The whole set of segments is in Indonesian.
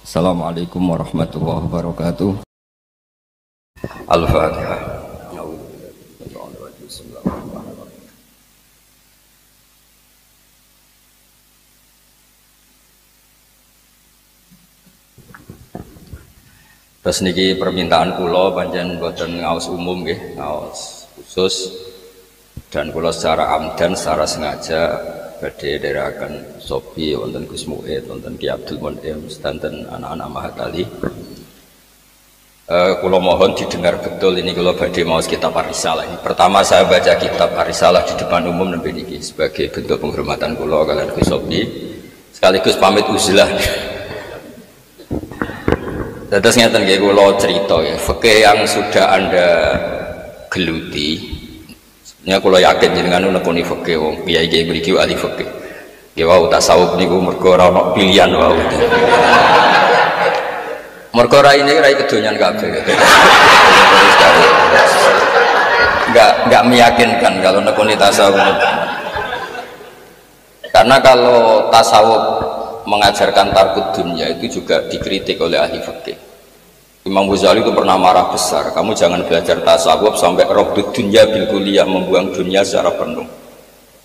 Assalamualaikum warahmatullahi wabarakatuh. Al-Fatihah. Terus niki permintaan kula panjenengan boten ngaos umum nggih, ngaos khusus, dan kula secara amdan secara sengaja badhe dherekaken Sobi wonten Gus Muid, wonten Ki Abdul Munim, sedanten anak-anak Mahatali. Kula mohon didengar betul ini kula badhe maos kitab Ar-Risalah ini. Pertama saya baca kitab Ar-Risalah di depan umum nembe niki sebagai bentuk penghormatan kula kalian Gus Sobi, sekaligus pamit uzlah. Terus ngeten nggih kula cerita ya, fikih yang sudah Anda geluti. Sebenarnya kula yakin jenengan nekuni fikih wong kiai-kiai mriki ahli fikih. Nggih wau tasawuf niku mergo ora ono pilihan wau. Mergo rai ini rai kedonyan kabeh. Enggak meyakinkan kalau nekuni tasawuf. Karena kalau tasawuf mengajarkan tarkut dunia itu juga dikritik oleh ahli fikih. Imam Ghazali itu pernah marah besar, kamu jangan belajar tasawuf sampai robdud dunya bil kulliyah, membuang dunia secara penuh,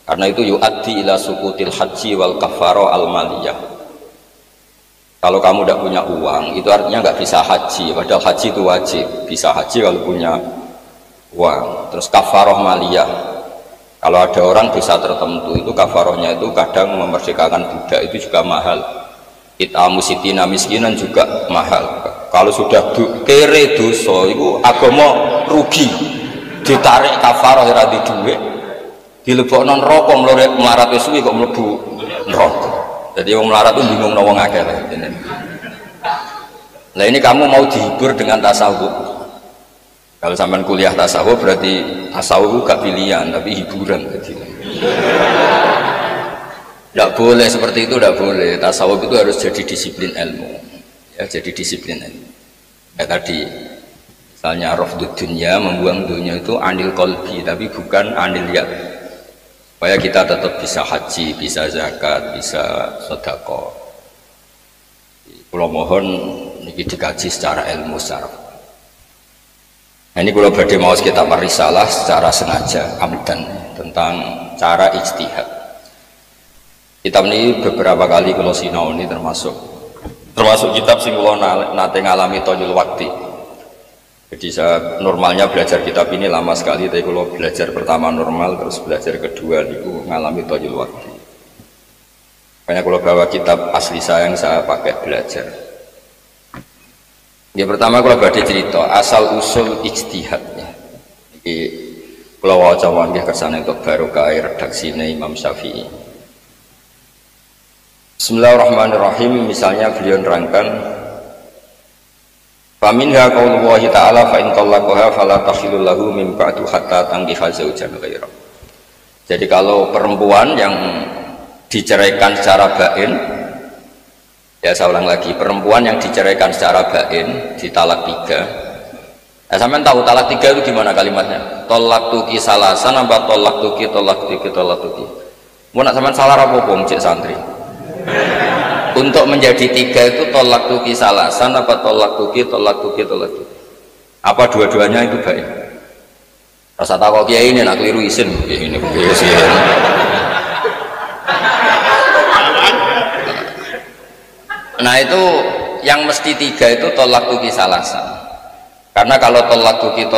karena itu yu'addi ila sukutil haji wal kafaro al maliyah. Kalau kamu tidak punya uang itu artinya nggak bisa haji, padahal haji itu wajib. Bisa haji kalau punya uang. Terus kafaroh maliyah, kalau ada orang desa tertentu itu kafarohnya itu kadang memerdekakan budak itu juga mahal. It'amu sitina miskinan juga mahal. Kalau sudah kere dosa itu agama rugi, ditarik kafaroh ora di dhuwit, dilebokno neraka melarat suwi kok mlebu neraka. Jadi wong melarat itu bingung wong akeh. Nah ini kamu mau dihibur dengan tasawuf. Kalau sampean kuliah tasawuf berarti tasawuf gak pilihan tapi hiburan. Tidak boleh seperti itu, tidak boleh. Tasawuf itu harus jadi disiplin ilmu, ya, jadi disiplin ilmu. Ya tadi, misalnya rafdud dunya, membuang dunia itu anil qalbi, tapi bukan anil yad. Supaya kita tetap bisa haji, bisa zakat, bisa sedekah. Kalau mohon ini dikaji secara ilmu, secara. Nah, ini kalau badhe maos kitab Ar-Risalah secara sengaja amdan tentang cara ijtihad. Kitab ini beberapa kali kalau sinau ini termasuk kitab sing kula nate ngalami tonyul wakti. Jadi saya normalnya belajar kitab ini lama sekali, tapi kalau belajar pertama normal terus belajar kedua niku ngalami tonyul wakti. Makanya kalau bawa kitab asli saya yang saya pakai belajar. Yang pertama kalau badhe cerita asal usul ijtihadnya. Iki kula waca nggih kersane untuk barokah redaksine Imam Syafi'i. Bismillahirrahmanirrahim. Misalnya beliau nerangkan faminha qaulullahi ta'ala fa in talaqaha fala tahillu lahu min ba'du hatta tankiha zaujan ghaira. Jadi kalau perempuan yang diceraikan secara bain, ya saya ulang lagi, perempuan yang diceraikan secara bain di talak 3. Nah, sampean tahu talak 3 itu gimana kalimatnya? Tolak tuki salasan apa tolak tuki. Mau nak sampean salah apa bong cek santri? Untuk menjadi 3 itu tolak tuki salasan apa tolak tuki. Apa dua-duanya itu baik? Rasa takut kiai ini nak keliru isin ini. Nah itu yang mesti 3 itu tolak tuki salasan. Karena kalau tolak tuki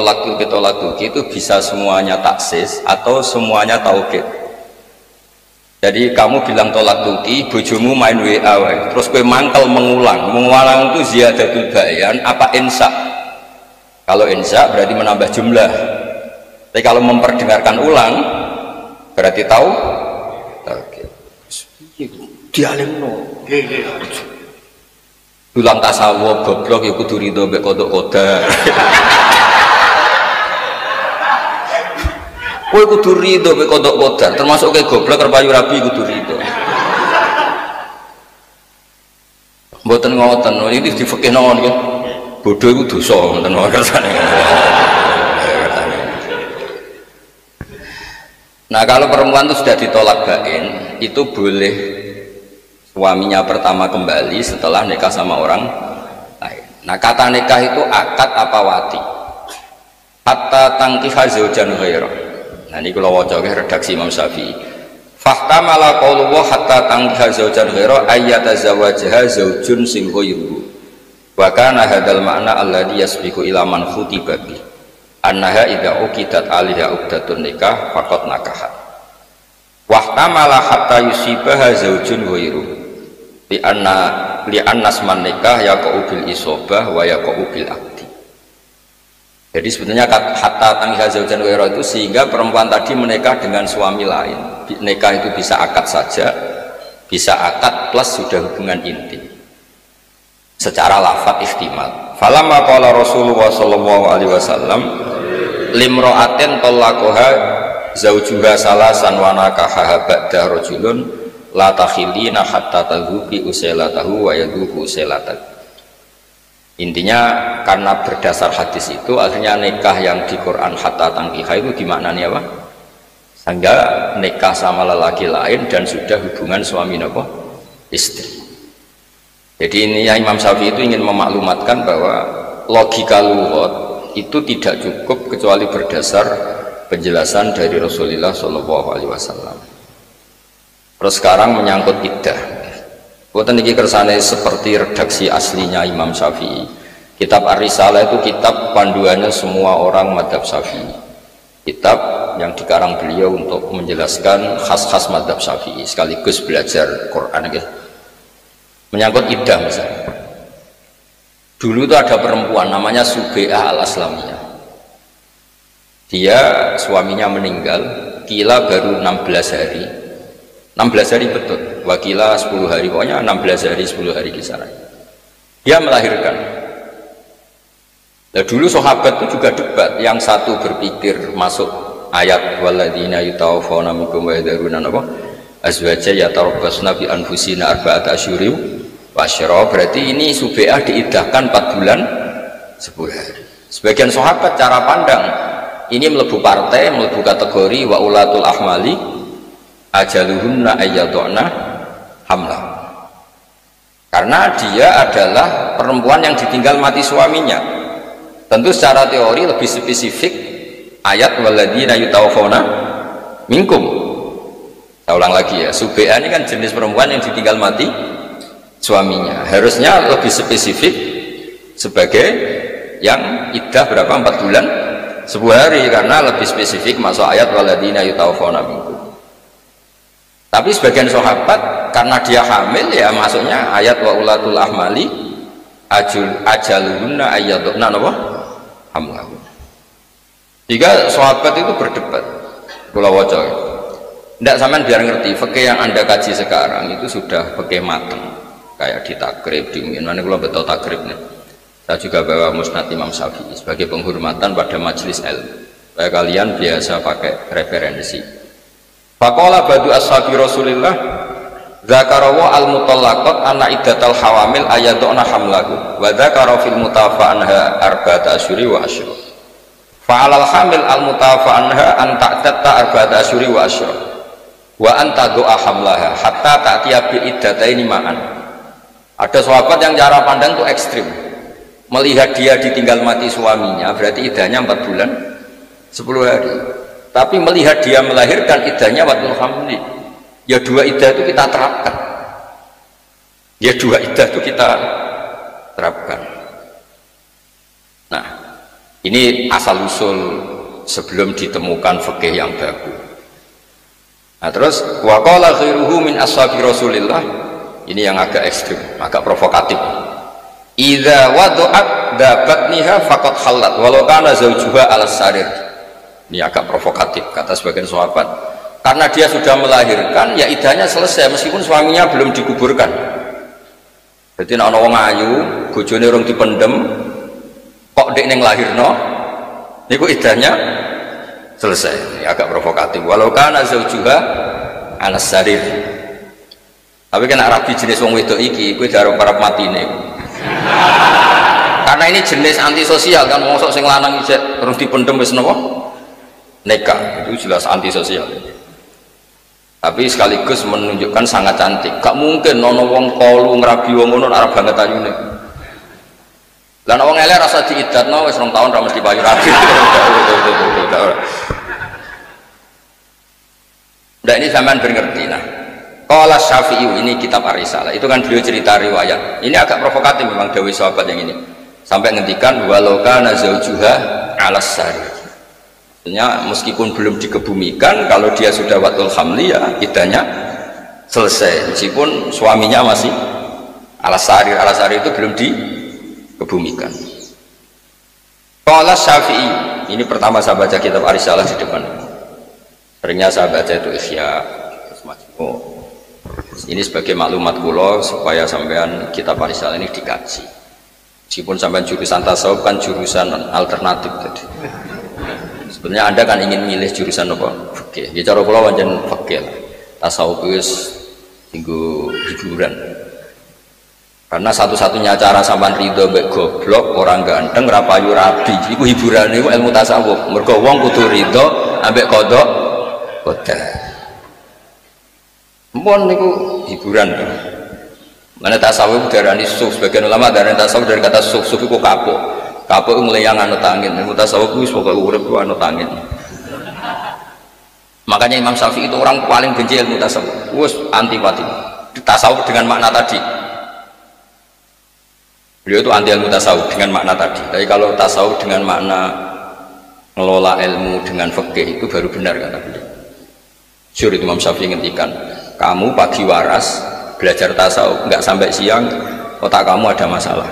itu bisa semuanya taksis atau semuanya taukid. Jadi kamu bilang tolak tuki, bojomu main WA, terus kue mangkel mengulang itu ziyadatul bayan apa insya? Kalau insya berarti menambah jumlah. Tapi kalau memperdengarkan ulang berarti tahu. Dialimno. Ulang tasawuf goblok ya kudu rido mbek kodok-kodok. Kowe kudu rido mbek kodok-kodok, termasuk kayak goblok kerpayu rabi kudu rido. Mboten ngoten, ini di fikih nang niki. Bodho iku dosa ngoten wae kersane. Nah, kalau perempuan itu sudah ditolak bain, itu boleh suaminya pertama kembali setelah nikah sama orang lain. Nah, kata nikah itu akad apa wati? Hatta tangkiha zaujan ghairah. Nah, ini kalau waca redaksi Imam Syafi'i. Fahtamala qaulullah hatta tangkiha zaujan ghairah ayyatazawwajaha zaujun sing ghairuhu. Wa kana hadzal ma'na alladhi yasbiqu ila man khutiba bi. Annaha idza uqidat 'alaiha uqdatun nikah faqad nakahat. Wahtamala hatta yusibaha zaujun ghairuhu. Li annas man nikah yaqau bil isobah wa yaqau bil akdi. Jadi sebetulnya hatta tangkiha zaujan ghairah itu sehingga perempuan tadi menikah dengan suami lain. Nikah itu bisa akad saja, bisa akad plus sudah hubungan intim. Secara lafadz ihtimal. Falamma qala Rasulullah sallallahu alaihi wasallam limra'atin talaqaha zaujuha salasan wa nakaha ba'da rajulun la takhilina hatta tadhuqi usailatahu wa yadhuqu usailatahu. Intinya karena berdasar hadis itu akhirnya nikah yang di Quran hatta tangkiha itu dimaknani apa? Sehingga nikah sama lelaki lain dan sudah hubungan suami nopo istri. Jadi ini ya, Imam Syafi'i itu ingin memaklumatkan bahwa logika lughat itu tidak cukup kecuali berdasar penjelasan dari Rasulullah SAW. Terus sekarang menyangkut iddah. Buatan ini kersane seperti redaksi aslinya Imam Syafi'i. Kitab Ar-Risalah itu kitab panduannya semua orang madhab Syafi'i. Kitab yang dikarang beliau untuk menjelaskan khas-khas madhab Syafi'i sekaligus belajar Quran. Menyangkut iddah misalnya. Dulu itu ada perempuan namanya Sube'ah al-Aslamiyah. Dia suaminya meninggal, kila baru 16 hari. 16 hari betul, wakila 10 hari, pokoknya 16 hari 10 hari kisaran. Dia melahirkan. Nah, dulu sahabat itu juga debat, yang satu berpikir masuk ayat walladzina yatawaffawna minkum wa yadharuna azwaja yatarabbasna bi anfusina arba'ata asyhurin wa asyra. Berarti ini Sube'ah diiddahkan 4 bulan 10 hari. Sebagian sahabat cara pandang ini melebu partai, melebu kategori wa ulatul ahmali ajaluhunna ayyaduna hamlah, karena dia adalah perempuan yang ditinggal mati suaminya. Tentu secara teori lebih spesifik ayat walladzina yatawaffawna minkum. Saya ulang lagi ya, Sube'ah ini kan jenis perempuan yang ditinggal mati suaminya, harusnya lebih spesifik sebagai yang iddah berapa 4 bulan 10 hari, karena lebih spesifik masuk ayat walladzina yatawaffawna minkum. Tapi sebagian sahabat karena dia hamil ya masuknya ayat wa ulatul ahmali ajaluhunna ayyaduna hamlahu. Jika sahabat itu berdebat, kula waca. Ndak sampean biar ngerti fikih yang Anda kaji sekarang itu sudah fikih mateng. Kayak di takrib, di mana kula betul takribnya. Saya juga bawa Musnad Imam Syafi'i sebagai penghormatan pada majelis ilmu. Supaya kalian biasa pakai referensi. Faqala badu ashabi Rasulillah dzakarawa al-mutallaqat anna iddatal hawamil ayaduna hamlahu wa dzakara fil mutafa anha arba'ata asyuri wa asyra. Fa'alal hamil al-mutafa anha an ta'tatta arba'ata asyuri wa asyra wa an tadua hamlaha hatta ta'tiya bi iddataini ma'an. Ada sahabat yang cara pandang itu ekstrim. Melihat dia ditinggal mati suaminya berarti iddahnya 4 bulan 10 hari. Tapi melihat dia melahirkan iddahnya waktu hamli, ya dua iddah itu kita terapkan. Ya dua iddah itu kita terapkan. Nah, ini asal usul sebelum ditemukan fikih yang baku. Nah, terus wa qala khairuhu min ashabi Rasulillah, ini yang agak ekstrim, agak provokatif. Idza wada'at dabatniha faqad halat walau kana zawjuha al-sarir. Ini agak provokatif kata sebagian sahabat, karena dia sudah melahirkan ya iddahnya selesai meskipun suaminya belum dikuburkan. Jadi nek ana wong ayu bojone urung dipendem kok ndek ning lahirno niku iddahnya selesai. Ini agak provokatif walau kana zaujuha ala sarir. Tapi kan Arabi jenis wong wedok iki kuwi darah para matine. Karena ini jenis antisosial kan, wong sok sing lanang isih urung dipendem wis napa nikah, itu jelas antisosial. tapi sekaligus menunjukkan sangat cantik. Gak mungkin nono wong kolu ngrabi wong ngono ora banget ayune. Lah wong elek rasa diidatno wis 2 tahun ra mesti payu rabi. Nah ini zaman berngerti. Nah qala Syafi'i, ini kitab Ar-Risalah, itu kan beliau cerita riwayat. Ini agak provokatif memang dawuh sahabat yang ini, sampai ngendikan walau kana zaujuha 'alas sari. Maksudnya meskipun belum dikebumikan, kalau dia sudah watul hamli ya idahnya selesai, meskipun suaminya masih alasari. Alasari itu belum dikebumikan. Qala Syafi'i, ini pertama saya baca kitab Ar-Risalah di depan. Seringnya saya baca itu Ihya, ini sebagai maklumat kula supaya sampean kitab Ar-Risalah ini dikaji. Meskipun sampean jurusan tasawuf kan jurusan alternatif tadi. Sebenarnya Anda kan ingin milih jurusan apa? Fikih. Ya cara kula pancen fikih. Tasawuf wis tinggu hiburan. Karena satu-satunya cara sampean ridho mbek goblok, orang ganteng, ra payu rabi, iku hiburane iku ilmu tasawuf. Mergo wong kudu ridho ambek kodok kodha. Mun niku hiburan. Mana tasawuf darani suf, sebagian ulama darani tasawuf dari kata suf iku kapuk. Kapuk ngeleyang anut angin, ilmu tasawuf itu pokoknya urip itu anut angin. Makanya Imam Syafi'i itu orang paling benci ilmu tasawuf, wes antipati tasawuf dengan makna tadi. Beliau itu anti ilmu tasawuf dengan makna tadi. Tapi kalau tasawuf dengan makna ngelola ilmu dengan fikih itu baru benar kata beliau. Syur itu Imam Syafi'i ngendikan, kamu pagi waras belajar tasawuf nggak sampai siang, otak kamu ada masalah.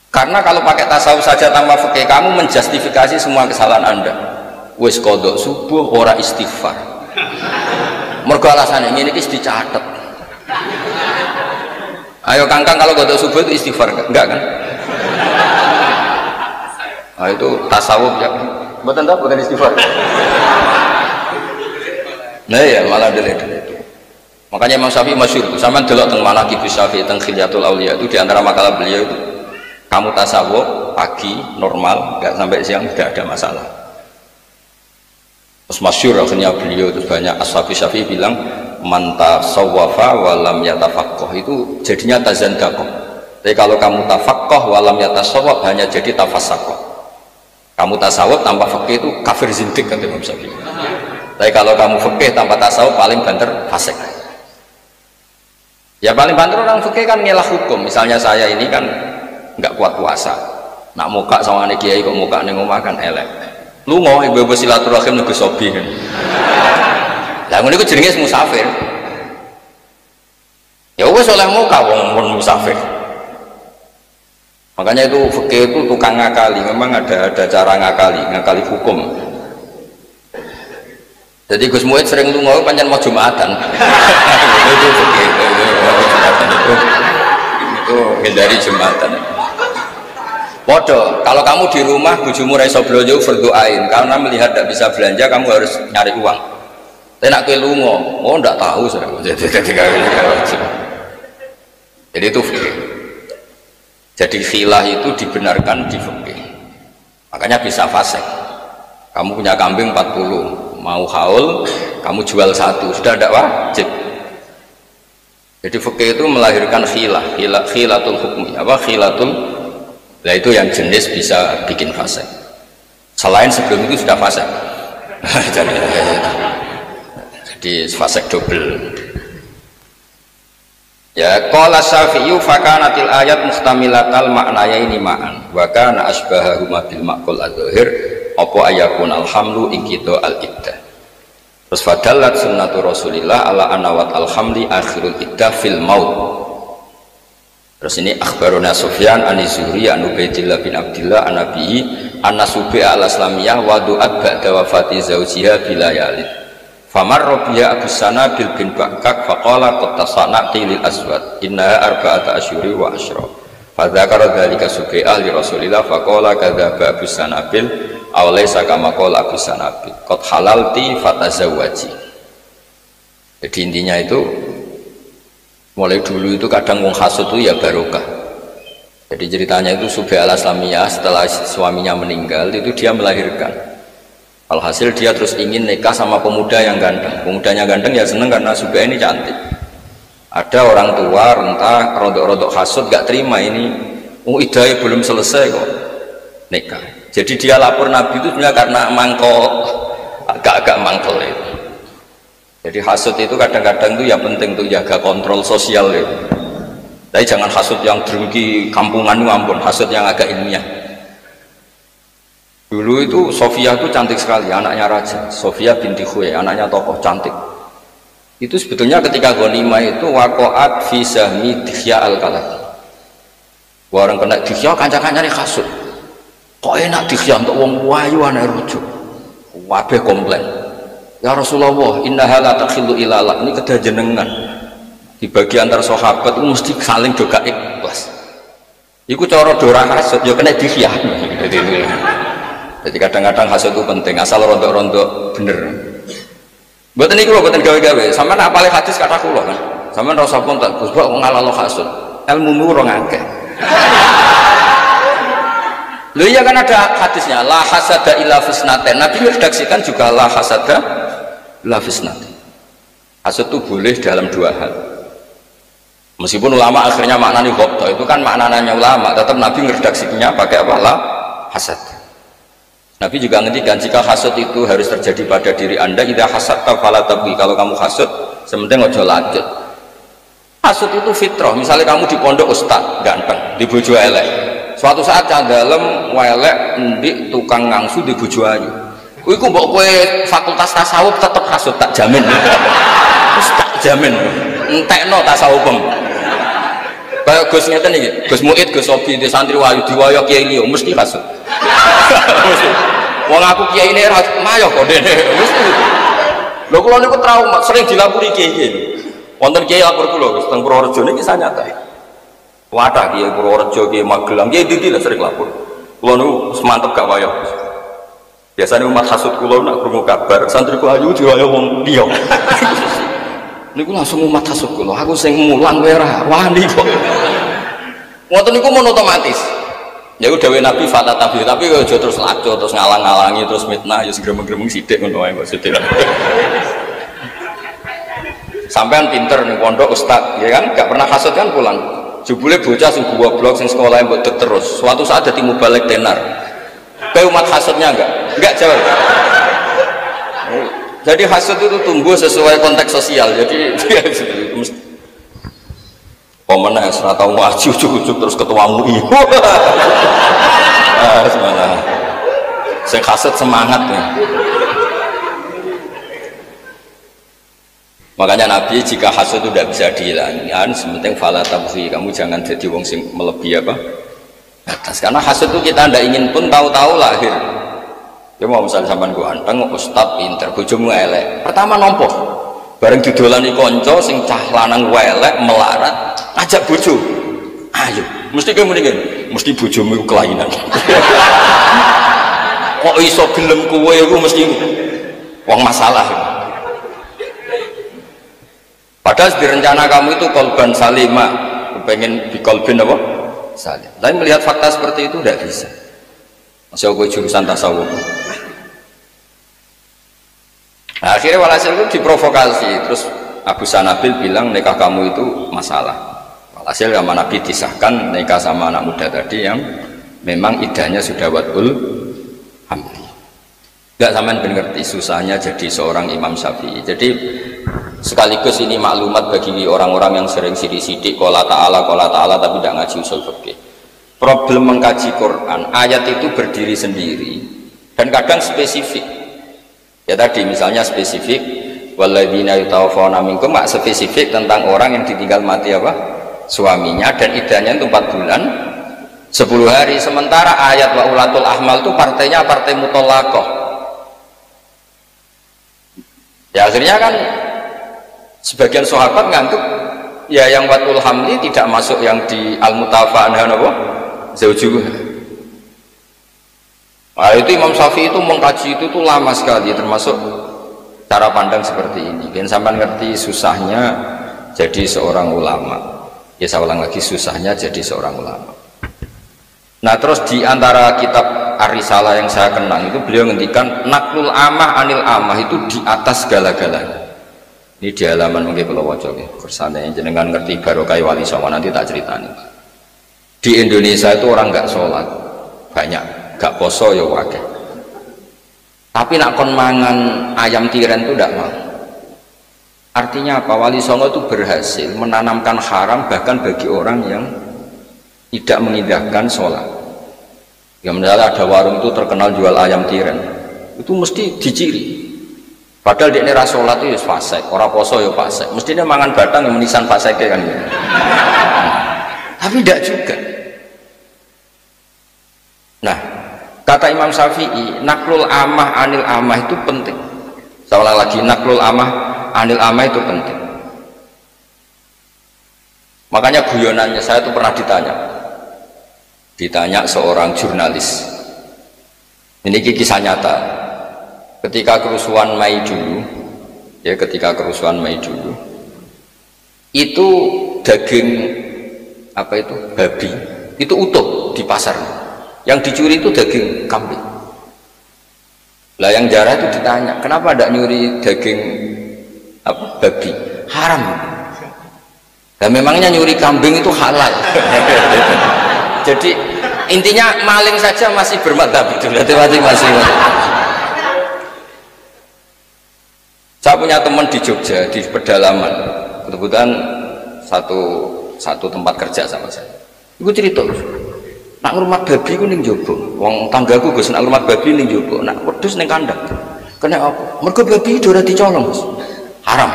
Karena kalau pakai tasawuf saja tanpa fikih, kamu menjustifikasi semua kesalahan Anda. Wis kodok subuh ora istighfar. Mergo alasannya ini iki dicatet. Ayo kangkang kalau kodok subuh itu istighfar enggak kan? Nah, itu tasawuf ya. Mboten ta bukan istighfar. Nah ya malah dele-dele itu. Makanya Imam Syafi'i masyhur itu. Sampeyan delok teng Manaqib Syafi'i teng Khilyatul Auliya itu di antara makalah beliau itu, kamu tasawuf pagi normal nggak sampai siang tidak ada masalah. Terus masyhur akhirnya beliau terus banyak ashabi Syafi'i bilang man tasawwafa walam yatafaqqah itu jadinya tazandaqah. Tapi kalau kamu tafaqqah walam yatasawwaf hanya jadi tafassaqah. Kamu tasawuf tanpa fikih itu kafir zindik kata Imam Syafi'i. Tapi kalau kamu fikih tanpa tasawuf paling banter fasik. Ya paling banter orang fikih kan ngelah hukum. Misalnya saya ini kan nggak kuat puasa, nak muka sama anak kiai kok muka neng omah kan elek. Lu mau ibu-ibu silaturahim nego sobi kan? Lah ngono iku jenenge musafir. Ya wis oleh muka wong musafir. Makanya itu fikih itu tukang ngakali, memang ada cara ngakali hukum. Jadi Gus Muid sering lu mau pancen mau Jumatan. Itu fikih itu hindari Jumatan. Bodoh, kalau kamu di rumah bujumu raiso blojo berdoain karena melihat tidak bisa belanja kamu harus nyari uang. Tapi nak kelungo, oh tidak tahu sudah. Jadi itu fikih. Jadi khilah itu dibenarkan di fikih. Makanya bisa fasik. Kamu punya kambing 40, mau haul, kamu jual 1, sudah tidak wajib. Jadi fikih itu melahirkan khilatul hukmi, apa khilatul. Nah itu yang jenis bisa bikin fasik. Selain sebelum itu sudah fasik. Jadi fasik double. Ya qala Syafi'i fakanatil ayat mustamilatal maknayaini ma'an wa kana asbahahuma bil maqul adzahir apa ayakun alhamlu ingkito al iddah. Terus fadallat sunnatu Rasulillah ala anawat alhamli akhirul iddah fil maut. Terus ini akhbaruna Sufyan an-Zuhri an Ubaidillah bin Abdillah an-Nabi an-Nasubi al-Islamiyah wa du'at ba'da wafati zawjiha bilayalid famar biha Abu Sana bil bin Bakak faqala qad tasana'ti lil aswad innaha arba'ata asyuri wa asyra fadzakara dzalika Subi'ah li Rasulillah faqala kadzaba Abu Sana bil aw laysa kama qala Abu Sana bil qad halalti fatazawwaji. Jadi intinya itu mulai dulu itu kadang wong hasud itu ya barokah. Jadi ceritanya itu Subi al-Islamiyah setelah suaminya meninggal itu dia melahirkan. Alhasil dia terus ingin nikah sama pemuda yang ganteng. Pemudanya ganteng ya seneng karena Subai'ah ini cantik. Ada orang tua rentah rodok-rodok hasud gak terima ini, idahnya belum selesai kok nikah. Jadi dia lapor Nabi itu sebenarnya karena mangkok, agak-agak mangkel itu. Jadi hasud itu kadang-kadang tuh ya penting tuh jaga kontrol sosial itu. Tapi jangan hasud yang drengki kampungan ampun, hasud yang agak ilmiah. Dulu itu Sofia itu cantik sekali, anaknya raja. Sofia binti Khuwailid, anaknya tokoh cantik. Itu sebetulnya ketika ghanimah itu waqa'at fi sahmi Dihya al-Kalabi. Orang kena Dihya kanca-kancane hasud. Kok enak Dihya untuk wong wayu anak rujuk. Kabeh komplain. Ya Rasulullah, innaha la takhillu ila Allah. Ini kedah jenengan. Dibagi antar sahabat itu mesti saling doga ikhlas. Iku cara dora hasud ya kena Dihya. Jadi kadang-kadang hasud itu penting, asal rontok-rontok bener. Buat ini kalau buatan gawe-gawe, sama nak apalih hadis kata kulo kan, sama rasa pun tak gus, buat ngalalo hasud, ilmu murong akeh. Lu iya kan ada hadisnya, la hasada illa fisnaten. Nabi meredaksikan juga la hasada illa fisnaten. Hasud itu boleh dalam dua hal. Meskipun ulama akhirnya maknanya gobto, itu kan maknanya ulama, tetap Nabi meredaksikannya pakai apa? La hasad. Nabi juga ngendikan jika hasud itu harus terjadi pada diri anda, idza hasadta fala tabghi. Kalau kamu hasud sementing ojo lanjut. Hasud itu fitrah. Misalnya kamu di pondok ustad ganteng, di bojo elek, suatu saat cah dalem welek ndik tukang ngangsu di bojo ayu, iku mbok kowe fakultas tasawuf tetep hasud, tak jamin. Terus tak jamin entekno tasawufem. Kayak Gus ngeten iki, Gus Muid, Gus Sobi di santri wayu diwaya kiai liya mesti hasud. Wong aku kiai ini mayo kok dene. Mesti. Lho kula niku trauma, sering dilapori kiai. Wonten kiai lapor kula Gus teng Purworejo niki kisah nyata. Wadah kiai Purworejo, kiai Magelang, kiai iki sering lapor. Kula niku semantep gak wayo. Biasanya umat hasud kula nak krungu kabar santri ku ayu diwaya wong liya. Niku langsung umat hasud kula, aku sing mulang kowe ora wani kok. Ngoten niku mon otomatis. Ya udah Nabi fata tabi, tapi aja terus laco, terus ngalang-ngalangi, terus mitnah, ya segremeng-gremeng sithik ngono wae kok sithik. Sampean pinter ning pondok ustad, ya kan? Gak pernah hasud kan pulang. Jebule bocah sing goblok sing sekolah mbok terus. Suatu saat dadi mubalek tenar. Kayak umat hasudnya enggak? Enggak jauh. Jadi hasud itu tumbuh sesuai konteks sosial. Jadi pemenang serah tahu ngaji ujuk-ujuk terus ketua MUI. Semangat. Sing hasud semangat nih. Makanya Nabi jika hasud itu tidak bisa dihilangkan, sementing fala tabghi, kamu jangan jadi wong sing melebihi apa? Atas. Karena hasud itu kita tidak ingin pun tahu-tahu lahir. Ya mau misalnya sampean ku anteng, ustad pinter, bojomu elek. Pertama nompo, bareng didolani konco sing cah lanang elek melarat, ajak bojo. Ayo, mesti kamu mendingan, mesti bojomu kelainan. Kok iso gelem kowe iku mesti wong masalah. Padahal di rencana kamu itu kolban salima, pengen di kolbin apa? Salim. Tapi melihat fakta seperti itu tidak bisa. Masih aku jurusan tasawuf. Nah, akhirnya walhasil itu diprovokasi. Terus Abu Sanabil bilang nikah kamu itu masalah. Walhasil sama Nabi disahkan nikah sama anak muda tadi yang memang idahnya sudah wadul hamdi. Enggak sampean ngerti susahnya jadi seorang Imam Syafi'i. Jadi sekaligus ini maklumat bagi orang-orang yang sering sidik-sidik qala ta'ala tapi tidak ngaji usul fikih. Problem mengkaji Quran, ayat itu berdiri sendiri dan kadang spesifik. Ya tadi misalnya spesifik walladzina yatawaffawna minkum, mak spesifik tentang orang yang ditinggal mati apa? Suaminya dan idahnya itu 4 bulan 10 hari. Sementara ayat wa ulatul ahmal itu partainya partai mutallaqah. Ya akhirnya kan sebagian sahabat nganggep ya yang watul hamli tidak masuk yang di al-mutafa anha apa? Zaujuh. Nah, itu Imam Syafi'i itu mengkaji itu tuh lama sekali, termasuk cara pandang seperti ini. Dan sampai ngerti susahnya jadi seorang ulama. Ya saya ulang lagi, susahnya jadi seorang ulama. Nah terus di antara kitab Ar-Risalah yang saya kenang itu beliau ngendikan naklul amah anil amah itu di atas segala-galanya. Ini di halaman mungkin kalau wajah bersana yang jenengan ngerti barokah Wali Songo nanti tak ceritani. Di Indonesia itu orang nggak sholat banyak, nggak poso ya wakil. Tapi nak kon mangan ayam tiren itu tidak mau. Artinya apa? Wali Songo itu berhasil menanamkan haram bahkan bagi orang yang tidak mengindahkan sholat. Ya misalnya ada warung itu terkenal jual ayam tiren, itu mesti diciri. Padahal dia ini sholat itu ya fasik, orang poso ya fasik. Mestinya mangan batang yang menisan fasiknya kan. Tapi tidak juga. Nah, kata Imam Syafi'i, naklul amah anil amah itu penting. Seolah lagi naklul amah anil amah itu penting. Makanya guyonannya saya itu pernah ditanya seorang jurnalis. Ini kisah nyata. Ketika kerusuhan Mei dulu, ya ketika kerusuhan Mei dulu, itu daging apa itu babi itu utuh di pasar. Yang dicuri itu daging kambing. Lah yang jarah itu ditanya, kenapa tidak nyuri daging apa babi? Haram. Dan memangnya nyuri kambing itu halal. Jadi intinya maling saja masih bermadzhab itu, masih. Saya punya teman di Jogja di pedalaman, kebetulan satu tempat kerja sama saya. Iku cerita, nak ngurmat babi ku ning njaba. Wong tanggaku Gus nak ngurmat babi ning njaba, nak wedhus ning kandang. Kena apa? Mergo babi ora dicolong, Gus. Haram.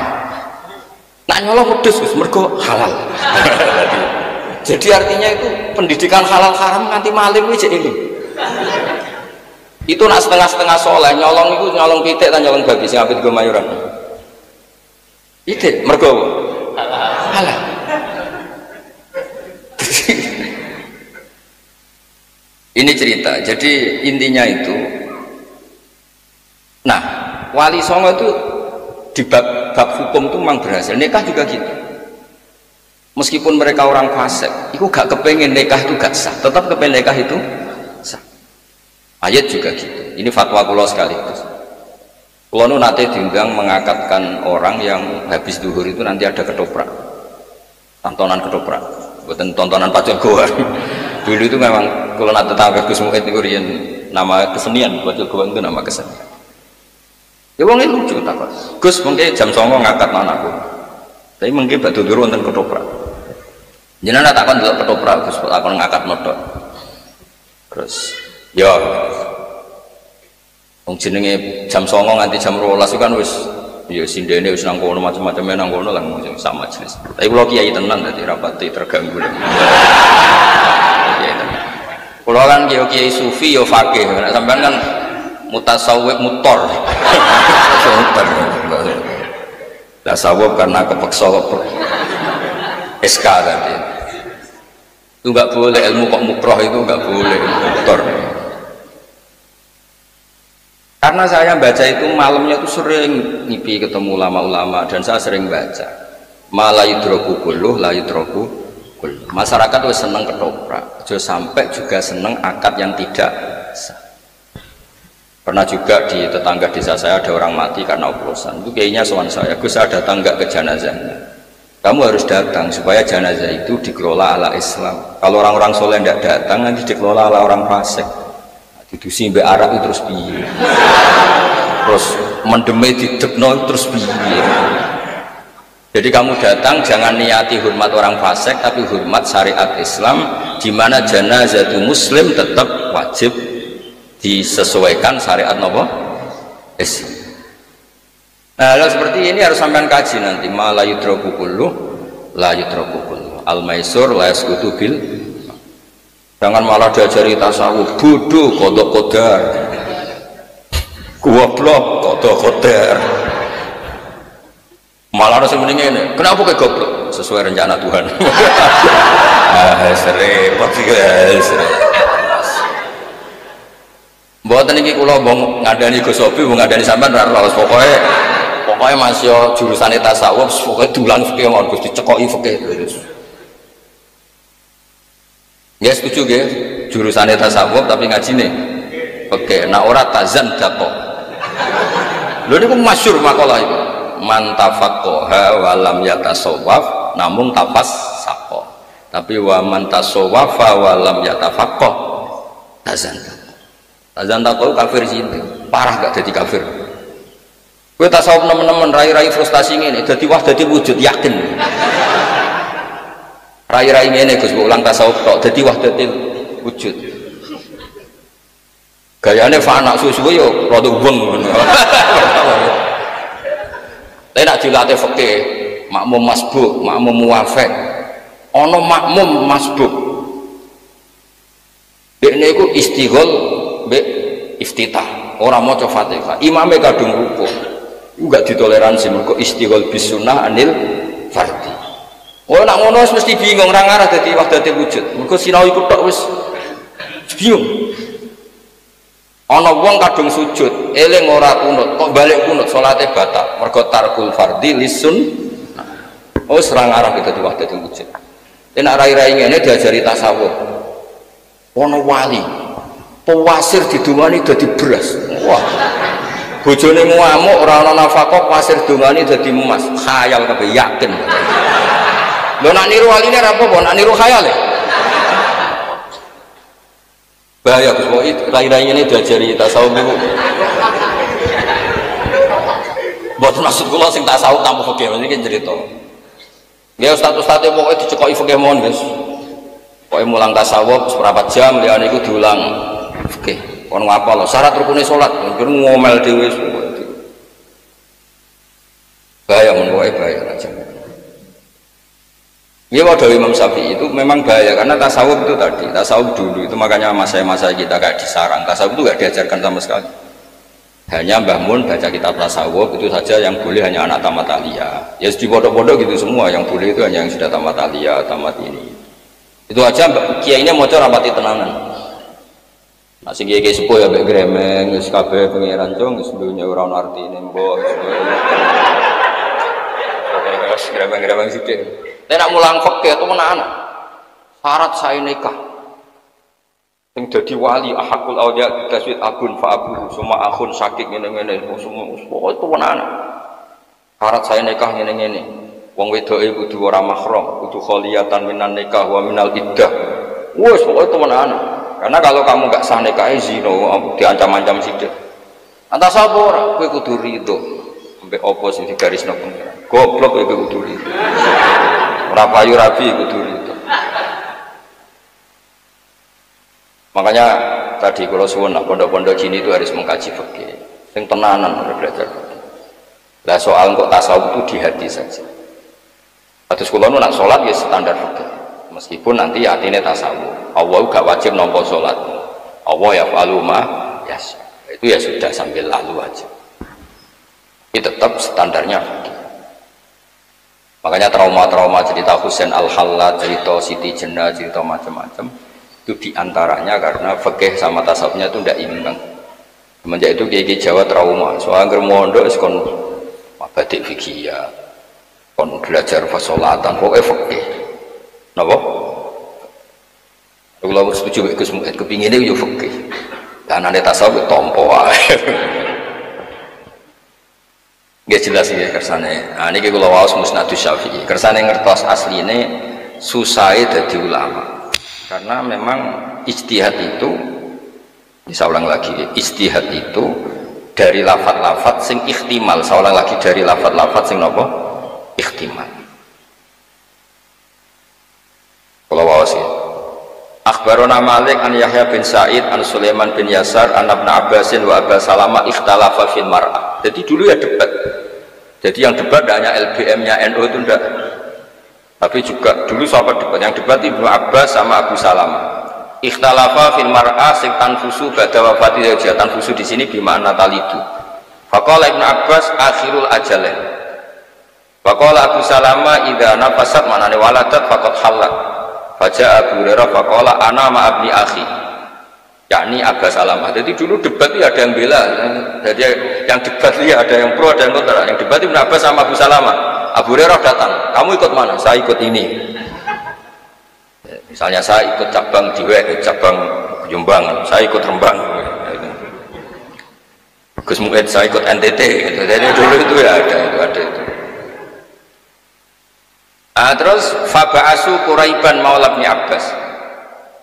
Nak nyolong wedhus Gus, mergo halal. Jadi artinya itu pendidikan halal haram nganti maling wis ini. Itu nak setengah-setengah soleh nyolong itu nyolong pitik dan nyolong babi sing apit go mayuran. Pitik mergo halal. Ini cerita. Jadi intinya itu. Nah, Wali Songo itu di bab hukum itu memang berhasil. Nikah juga gitu. Meskipun mereka orang fasik, itu gak kepengen nikah itu gak sah, tetap kepengen nikah itu sah. Ayat juga gitu. Ini fatwa kulo sekaligus. Kulo nu nate diundang mengakatkan orang yang habis duhur itu nanti ada ketoprak, tontonan ketoprak, bukan tontonan pacul goa. Dulu itu memang kulo nate tahu Gus Muid itu riyen nama kesenian, pacul goa itu nama kesenian. Ya wong lucu takut. Gus mungkin jam 09.00 ngangkat anakku. Tapi mungkin batu dulu wonten ketoprak. Jenengan takon delok ketoprak Gus, takon ngangkat modal. Terus ya wong jenenge jam 09.00 nganti jam 12.00 itu kan wis ya sindene wis nang kono macam-macam nang kono lah sama jenis. Tapi kula kiai tenan dadi rapati terganggu. Kiai tenan. Kula kan kiai sufi ya fakih, nek sampean kan mutasawwif mutor. Tasawuf karena kepeksa SK tadi. Itu nggak boleh, ilmu kok mukroh itu nggak boleh mutor. Karena saya baca itu malamnya itu sering ngipi ketemu ulama-ulama dan saya sering baca malayudroku kulluh layudroku kulluh. Masyarakat itu seneng ketoprak, sampai juga seneng akad yang tidak sah. Pernah juga di tetangga desa saya ada orang mati karena oplosan. Itu kayaknya soal saya, Gus saya datang nggak ke jenazahnya. Kamu harus datang supaya jenazah itu dikelola ala Islam. Kalau orang-orang soleh tidak datang nanti dikelola ala orang fasik. Didusi mbak Arab itu terus piye. Terus mendeme didekno terus piye. Jadi kamu datang jangan niati hormat orang fasik tapi hormat syariat Islam di mana jenazah itu muslim tetap wajib disesuaikan syariat nopo Islam. Nah, hal seperti ini harus sampean kaji nanti. Ma la yudraku kullu la yudraku kullu. Al maisur la yasqutu bil. Jangan malah diajari tasawuf bodoh kodok kodar. Goblok kodok kodar. Malah harus mending ini. Kenapa kayak goblok? Sesuai rencana Tuhan. Repot sih guys. Mboten iki kula mbong ngadani Gus Sofi, mbong ngadani sampean ora harus pokoknya masih jurusan tasawuf, pokoknya dulang fikih mau Gus dicekoki fikih terus. Ya setuju nggih, jurusan tasawuf tapi ngaji nih. fikih nak ora tazan dako lho niku masyhur makalah itu man tafaqqaha wa lam yatasawwaf namung tafassaqa tapi wa man tasawwafa wa lam yatafaqqah tazan dako kafir sinten parah gak jadi kafir kowe tasawuf nemen-nemen rai-rai frustasi ngene dadi wahdati wujud yakin rai-rai ngene Gus ulang tasawuf tok dadi wahdati wujud gayane fana susu yo rada weng ngono tapi nak dilatih fikih makmum masbuk makmum muwafiq ana makmum masbuk dekne iku istighol mbek iftitah ora maca Fatihah imame kadung rukuk enggak ditoleransi mergo istighol bis sunnah anil fardhi oh nak ngono mesti bingung ra ngarah dadi wahdati wujud mergo sinau iku tok wis bingung ana wong kadung sujud eling ora kunut kok balik kunut salate batal mergo tarkul fardhi lisun oh serang arah itu di wahdati wujud nek rai-rai ngene diajari tasawuf ana wali pewasir didungani dadi beras wah bojone ngamuk ora ana nafkah pasir dungani dadi emas khayal kabeh yakin lho nak niru waline ra apa nak niru khayal ya bahaya Gus Boy rai-rai ini diajari tasawuf niku buat maksud kula sing tasawuf tanpa fikih niki cerita ya ustaz-ustaz pokoke dicekoki fikih mawon guys pokoke mulang tasawuf seprapat jam liyane iku diulang fikih kon ngapal syarat rukune salat njur ngomel dhewe bahaya mun bahaya aja ya wadah Imam Syafi'i itu memang bahaya karena tasawuf itu tadi tasawuf dulu itu makanya masa-masa kita kayak disarang tasawuf itu gak diajarkan sama sekali hanya Mbah Mun baca kitab tasawuf itu saja yang boleh hanya anak tamat aliyah ya di bodoh-bodoh gitu semua yang boleh itu hanya yang sudah tamat aliyah tamat ini itu aja kiai ini mau rapati tenanan masih kiai sepuh ya mbek gremeng wis kabeh pangeran cung wis dunya ora ono artine mbok gremeng-gremeng sithik nek nak mulang fikih itu menahan syarat saya nikah yang jadi wali ahakul awliya taswid abun fa abuhu semua akhun sakit ngene-ngene semua itu menahan syarat saya nikah ngene-ngene wong wedoke kudu ora mahram kudu kholiyatan minan nikah wa minal iddah wes pokoknya itu menahan karena kalau kamu gak sah nikah zina diancam-ancam sithik antas apa ora kowe kudu ridho sampai opo sing digarisno pengiran goblok kowe kudu ridho ora payu rabi kudu itu. Makanya tadi kalau suwun pondok-pondok gini itu harus mengkaji fikih. Sing tenanan belajar fikih. Lah soal kok tasawuf itu di hati saja. Atus kula nu nak salat ya standar fikih. Meskipun nanti atine tasawuf. Allah gak wajib nampa salat. Allah ya faluma yas. Itu ya sudah sambil lalu aja. Itu tetap standarnya fikih. Makanya trauma-trauma cerita Husain Al-Hallad, cerita Siti Jenar, cerita macam-macam itu diantaranya karena fikih sama tasawufnya itu tidak imbang. Semenjak itu kiai Jawa trauma. Soal germondo kon batik fikih ya, kon belajar fasolatan, pokoknya fikih. Napa? Kalau setuju Gus Mu'id kepinginnya yo fikih. Dan ada tasawuf tompo ae. Nggak jelas ya kersane. Nah, ini kalau waos musnadus Syafi'i. Kersane ngertos asline susah dadi ulama. Karena memang ijtihad itu, bisa ulang lagi, ijtihad itu dari lafat-lafat sing ikhtimal. Saya ulang lagi dari lafat-lafat sing nopo ikhtimal. Kalau waos ya. Akhbarona Malik an Yahya bin Sa'id an Sulaiman bin Yasar an Ibnu Abbasin wa Aba Salama ikhtalafa fil mar'ah. Jadi dulu ya debat. Jadi yang debat tidak hanya LBM-nya NU itu enggak. Tapi juga dulu sahabat debat. Yang debat Ibnu Abbas sama Abu Salama. Ikhtalafa fil mar'ah sing tanfusu ba'da wafati zawjiha. Tanfusu di sini bima'na talidu. Faqala Ibnu Abbas akhirul ajalain. Faqala Abu Salama idza nafasat manane waladat faqad halal. Baca Abu Hurairah faqala ana ma abni akhi yakni Abu Salamah. Jadi dulu debat itu ada yang bela, jadi yang debat itu ada yang pro ada yang kontra. Yang debat Ibnu Abbas sama Abu Salamah. Abu Hurairah datang, kamu ikut mana? Saya ikut ini. Misalnya saya ikut cabang Diwek, cabang Jombang, saya ikut Rembang. Gus Mu'ed saya ikut NTT gitu. Jadi dulu itu ya ada itu. Terus faba'asu Quraiban maula bin Abbas.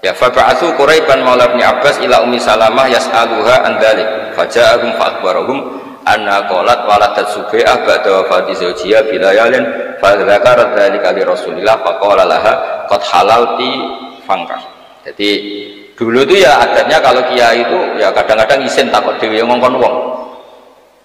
Ya faba'asu Quraiban maula bin Abbas ila Ummi Salamah yas'aluha an dzalik. Faja'ahum fa'akbarahum anna qalat waladat Subai'ah ba'da wafati zawjiha bilayalin fa dzakara dzalika li Rasulillah faqala laha qad halalti fangkah. Jadi dulu itu ya adatnya kalau kiai itu ya kadang-kadang isin takut dhewe ngongkon wong.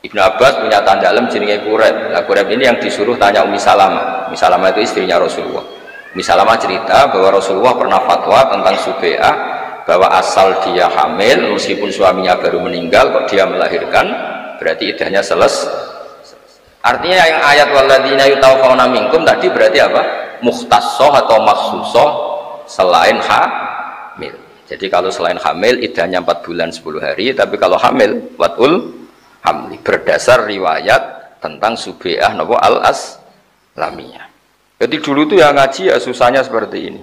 Ibnu Abbas punya tandalem jenenge Quraib. Nah, Quraib ini yang disuruh tanya Ummi Salamah. Ummi Salamah itu istrinya Rasulullah. Ummi Salamah cerita bahwa Rasulullah pernah fatwa tentang Subai'ah bahwa asal dia hamil meskipun suaminya baru meninggal kok dia melahirkan berarti iddahnya selesai. Artinya yang ayat walladzina yutawaffawna minkum tadi berarti apa? Mukhtassah atau makhsusah selain hamil. Jadi kalau selain hamil iddahnya 4 bulan 10 hari, tapi kalau hamil watul hamli berdasar riwayat tentang Subai'ah napa al-Aslamiyah. Jadi dulu itu yang ngaji ya susahnya seperti ini.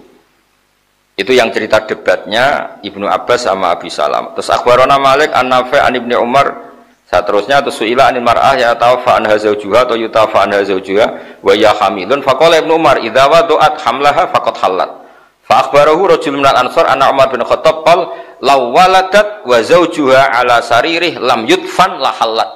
Itu yang cerita debatnya Ibnu Abbas sama Abi Salam. Terus akhbarana Malik an-Nafi' an Ibnu Umar. Seterusnya terus suila anil mar'ah ya tawfa an hazaujuha atau yutafa an hazaujuha wa ya hamilun faqala Ibnu Umar idza wadu'at hamlaha faqad halat. Fa akhbarahu rajulun minal ansar anna Umar bin Khattab qala law waladat wa zaujuha ala saririh lam yudfan la halat.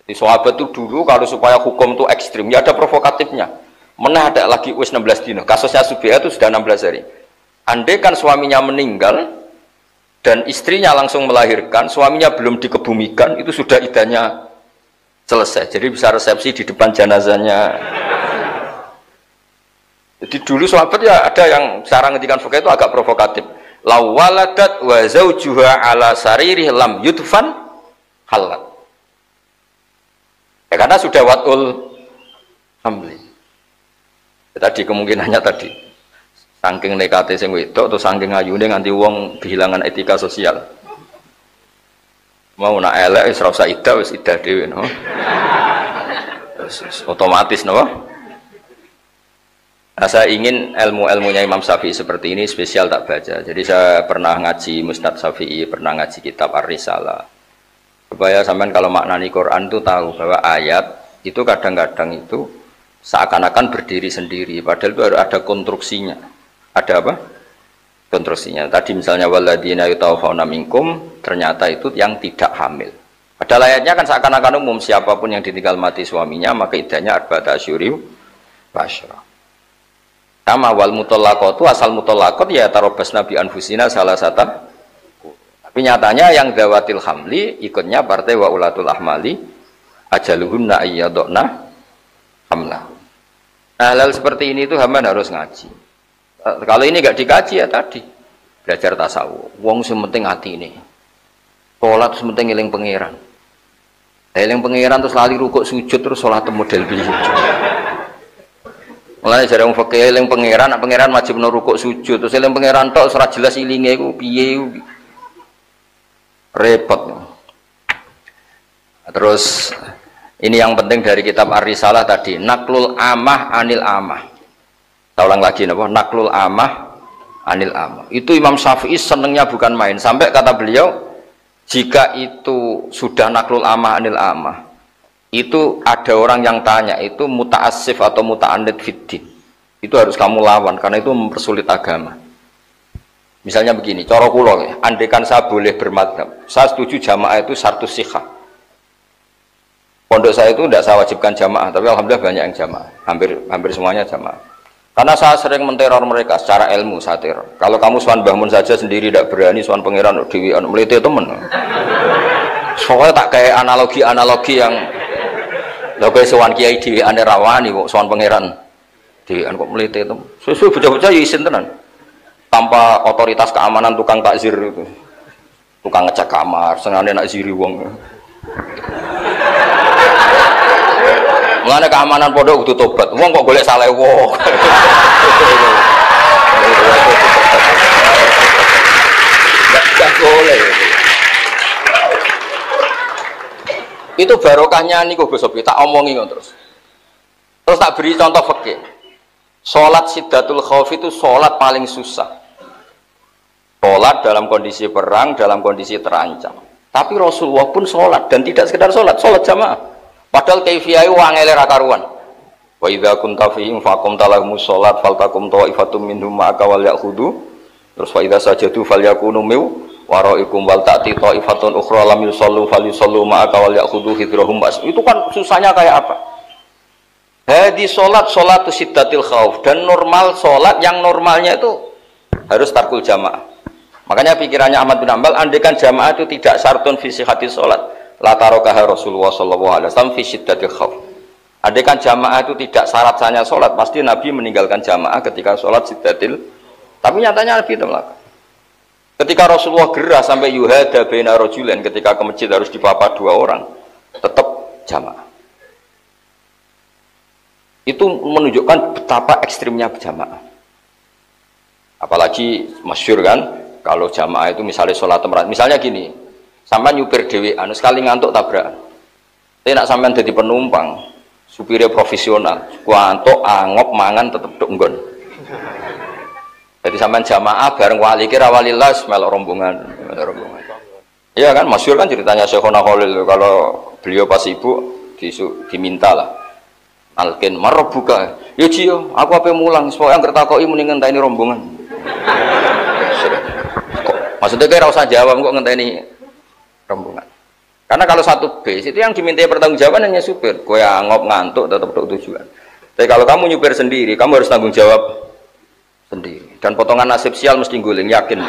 Jadi sahabat itu dulu kalau supaya hukum itu ekstrim ya ada provokatifnya. Menah ada lagi wis 16 dino. Kasusnya Subai'ah itu sudah 16 hari. Andai kan suaminya meninggal dan istrinya langsung melahirkan, suaminya belum dikebumikan, itu sudah iddahnya selesai. Jadi bisa resepsi di depan jenazahnya. Jadi dulu sahabat ya ada yang cara ngetikan fikih itu agak provokatif. Law waladat wa zaujuha ala saririh lam yudfan halat. Ya, karena sudah watul hamli. Tadi kemungkinannya tadi saking nekate sing wedok atau saking ayune nganti wong kehilangan etika sosial. Mau nak elek wis ora usah iddah wis iddah dhewe no. Otomatis no. Nah, saya ingin ilmu-ilmunya Imam Syafi'i seperti ini spesial tak baca. Jadi saya pernah ngaji Musnad Syafi'i, pernah ngaji kitab Ar-Risalah. Supaya sampean kalau maknani Quran itu tahu bahwa ayat itu kadang-kadang itu seakan-akan berdiri sendiri, padahal itu ada konstruksinya. Ada apa? Konstruksinya. Tadi misalnya walladzina yutawaffawna minkum, ternyata itu yang tidak hamil. Padahal ayatnya kan seakan-akan umum, siapapun yang ditinggal mati suaminya maka iddahnya arba'ata asyhur wa asyra. Sama wal mutallaqatu, asal mutallaqat ya tarabbasna bi anfusina salasata. Tapi nyatanya yang dawatil hamli ikutnya partai wa ulatul ahmali ajaluhunna ayyadna hamlah. Nah, hal seperti ini itu hamba harus ngaji. Kalau ini nggak dikaji ya tadi belajar tasawuf. Wong sementing hati ini. Sholat sementing eling pangeran. Eling pangeran terus lali rukuk sujud terus sholat model beli. Mulane jare wong fikih eling pangeran, nek pangeran wajib no rukuk sujud. Terus eling pangeran tok ora jelas ilinge iku piye repot. Terus ini yang penting dari kitab Ar-Risalah tadi, naklul amah anil amah. Saya ulang lagi napa? Naklul amah anil amah. Itu Imam Syafi'i senengnya bukan main. Sampai kata beliau, jika itu sudah naklul amah anil amah, itu ada orang yang tanya, itu muta'assif atau muta'anid fiddin. Itu harus kamu lawan karena itu mempersulit agama. Misalnya begini, cara kula, andaikan saya boleh bermadzhab, saya setuju jamaah itu syartus sihah. Pondok saya itu tidak saya wajibkan jamaah, tapi alhamdulillah banyak yang jamaah, hampir semuanya jamaah. Karena saya sering menteror mereka secara ilmu, saya teror. Kalau kamu sowan Mbah Mun saja sendiri tidak berani, sowan pangeran dewian melite temen. Soalnya tak kayak analogi yang lha kowe sowan kiai dewean rawani kok sowan pangeran dewean kok melite temen. Susu bocah-bocah ya isin tenan. Tanpa otoritas keamanan tukang takzir itu. Tukang ngecek kamar, senengane nak ziri wong. Mulane keamanan pondok kudu tobat. Wong kok golek salewo. Enggak boleh. Itu barokahnya niku Gus Sofi, tak omongi ngono terus. Terus tak beri contoh fikih. Salat Siddatul Khauf itu salat paling susah. Salat dalam kondisi perang, dalam kondisi terancam. Tapi Rasulullah pun sholat dan tidak sekedar sholat jamaah. Padahal kaifiyah wangele ra karuan. Wa idza kunta fihim faqum talahumus sholat faltakum ta'ifatum minhum ma'aka wal ya'khudhu. Terus fa idza sajadu falyakunu min waraikum wal ta'ti ta'ifatun ukhra lam yusallu falyusallu ma'aka wal ya'khudhu hidrahum. Itu kan susahnya kayak apa? Hadi sholat siddatil khauf, dan normal sholat yang normalnya itu harus tarkul jamaah. Makanya pikirannya Ahmad bin Hanbal, andaikan jamaah itu tidak syartun fi sihhati sholat, la tarokaha Rasulullah sallallahu alaihi wasallam fi siddatil khauf. Andaikan jamaah itu tidak syarat sahnya sholat, pasti Nabi meninggalkan jamaah ketika sholat siddatil. Tapi nyatanya Nabi itu melakukan. Ketika Rasulullah gerah sampai yuhada baina rajulain, ketika ke masjid harus dipapa 2 orang, tetap jamaah. Itu menunjukkan betapa ekstrimnya jamaah. Apalagi masyhur kan, kalau jamaah itu misalnya sholat temerat, misalnya gini, sampai nyupir dhewean, sekali ngantuk tabrakan. Tapi nak sampean jadi penumpang, supirnya profesional, ngantuk angop mangan tetep dok nggon. Jadi sampean jamaah bareng wali kira walillah melok rombongan. Iya kan, masyhur kan ceritanya Syekhona Khalil, kalau beliau pas ibu diminta lah. Alkin marah buka, ya Cio, aku apa mulang, supaya yang kertakoi mending ngenteni rombongan. Maksudnya kira usah jawab kok ngenteni rombongan. Karena kalau satu bis itu yang dimintai pertanggungjawaban hanya supir. Kowe angop ngantuk tetap tujuan. Tapi kalau kamu nyupir sendiri, kamu harus tanggung jawab sendiri. Dan potongan nasib sial mesti guling, yakin.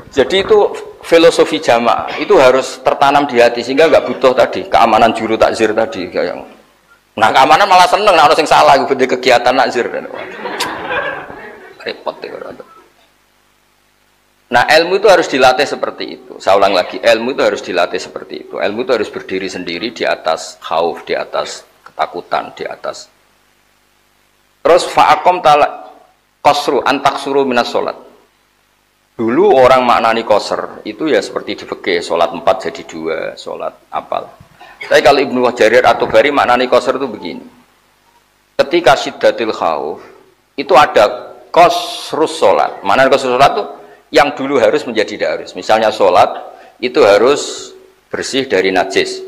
Jadi itu filosofi jamaah itu harus tertanam di hati sehingga nggak butuh tadi keamanan juru takzir tadi kayak. Nah keamanan malah seneng, nah orang yang salah gue kegiatan takzir dan repot ya. Nah ilmu itu harus dilatih seperti itu. Saya ulang lagi, ilmu itu harus dilatih seperti itu. Ilmu itu harus berdiri sendiri di atas khauf, di atas ketakutan, di atas. Terus fa'akom talak qasru antaksuru minas sholat. Dulu orang maknani qasr itu ya seperti di fikih, sholat 4 jadi 2, sholat apal. Tapi kalau Ibnu Jarir atau Bari maknani qasr itu begini. Ketika syiddatil khauf itu ada qasrus sholat. Maknani qasrus sholat itu yang dulu harus menjadi tidak harus. Misalnya sholat itu harus bersih dari najis.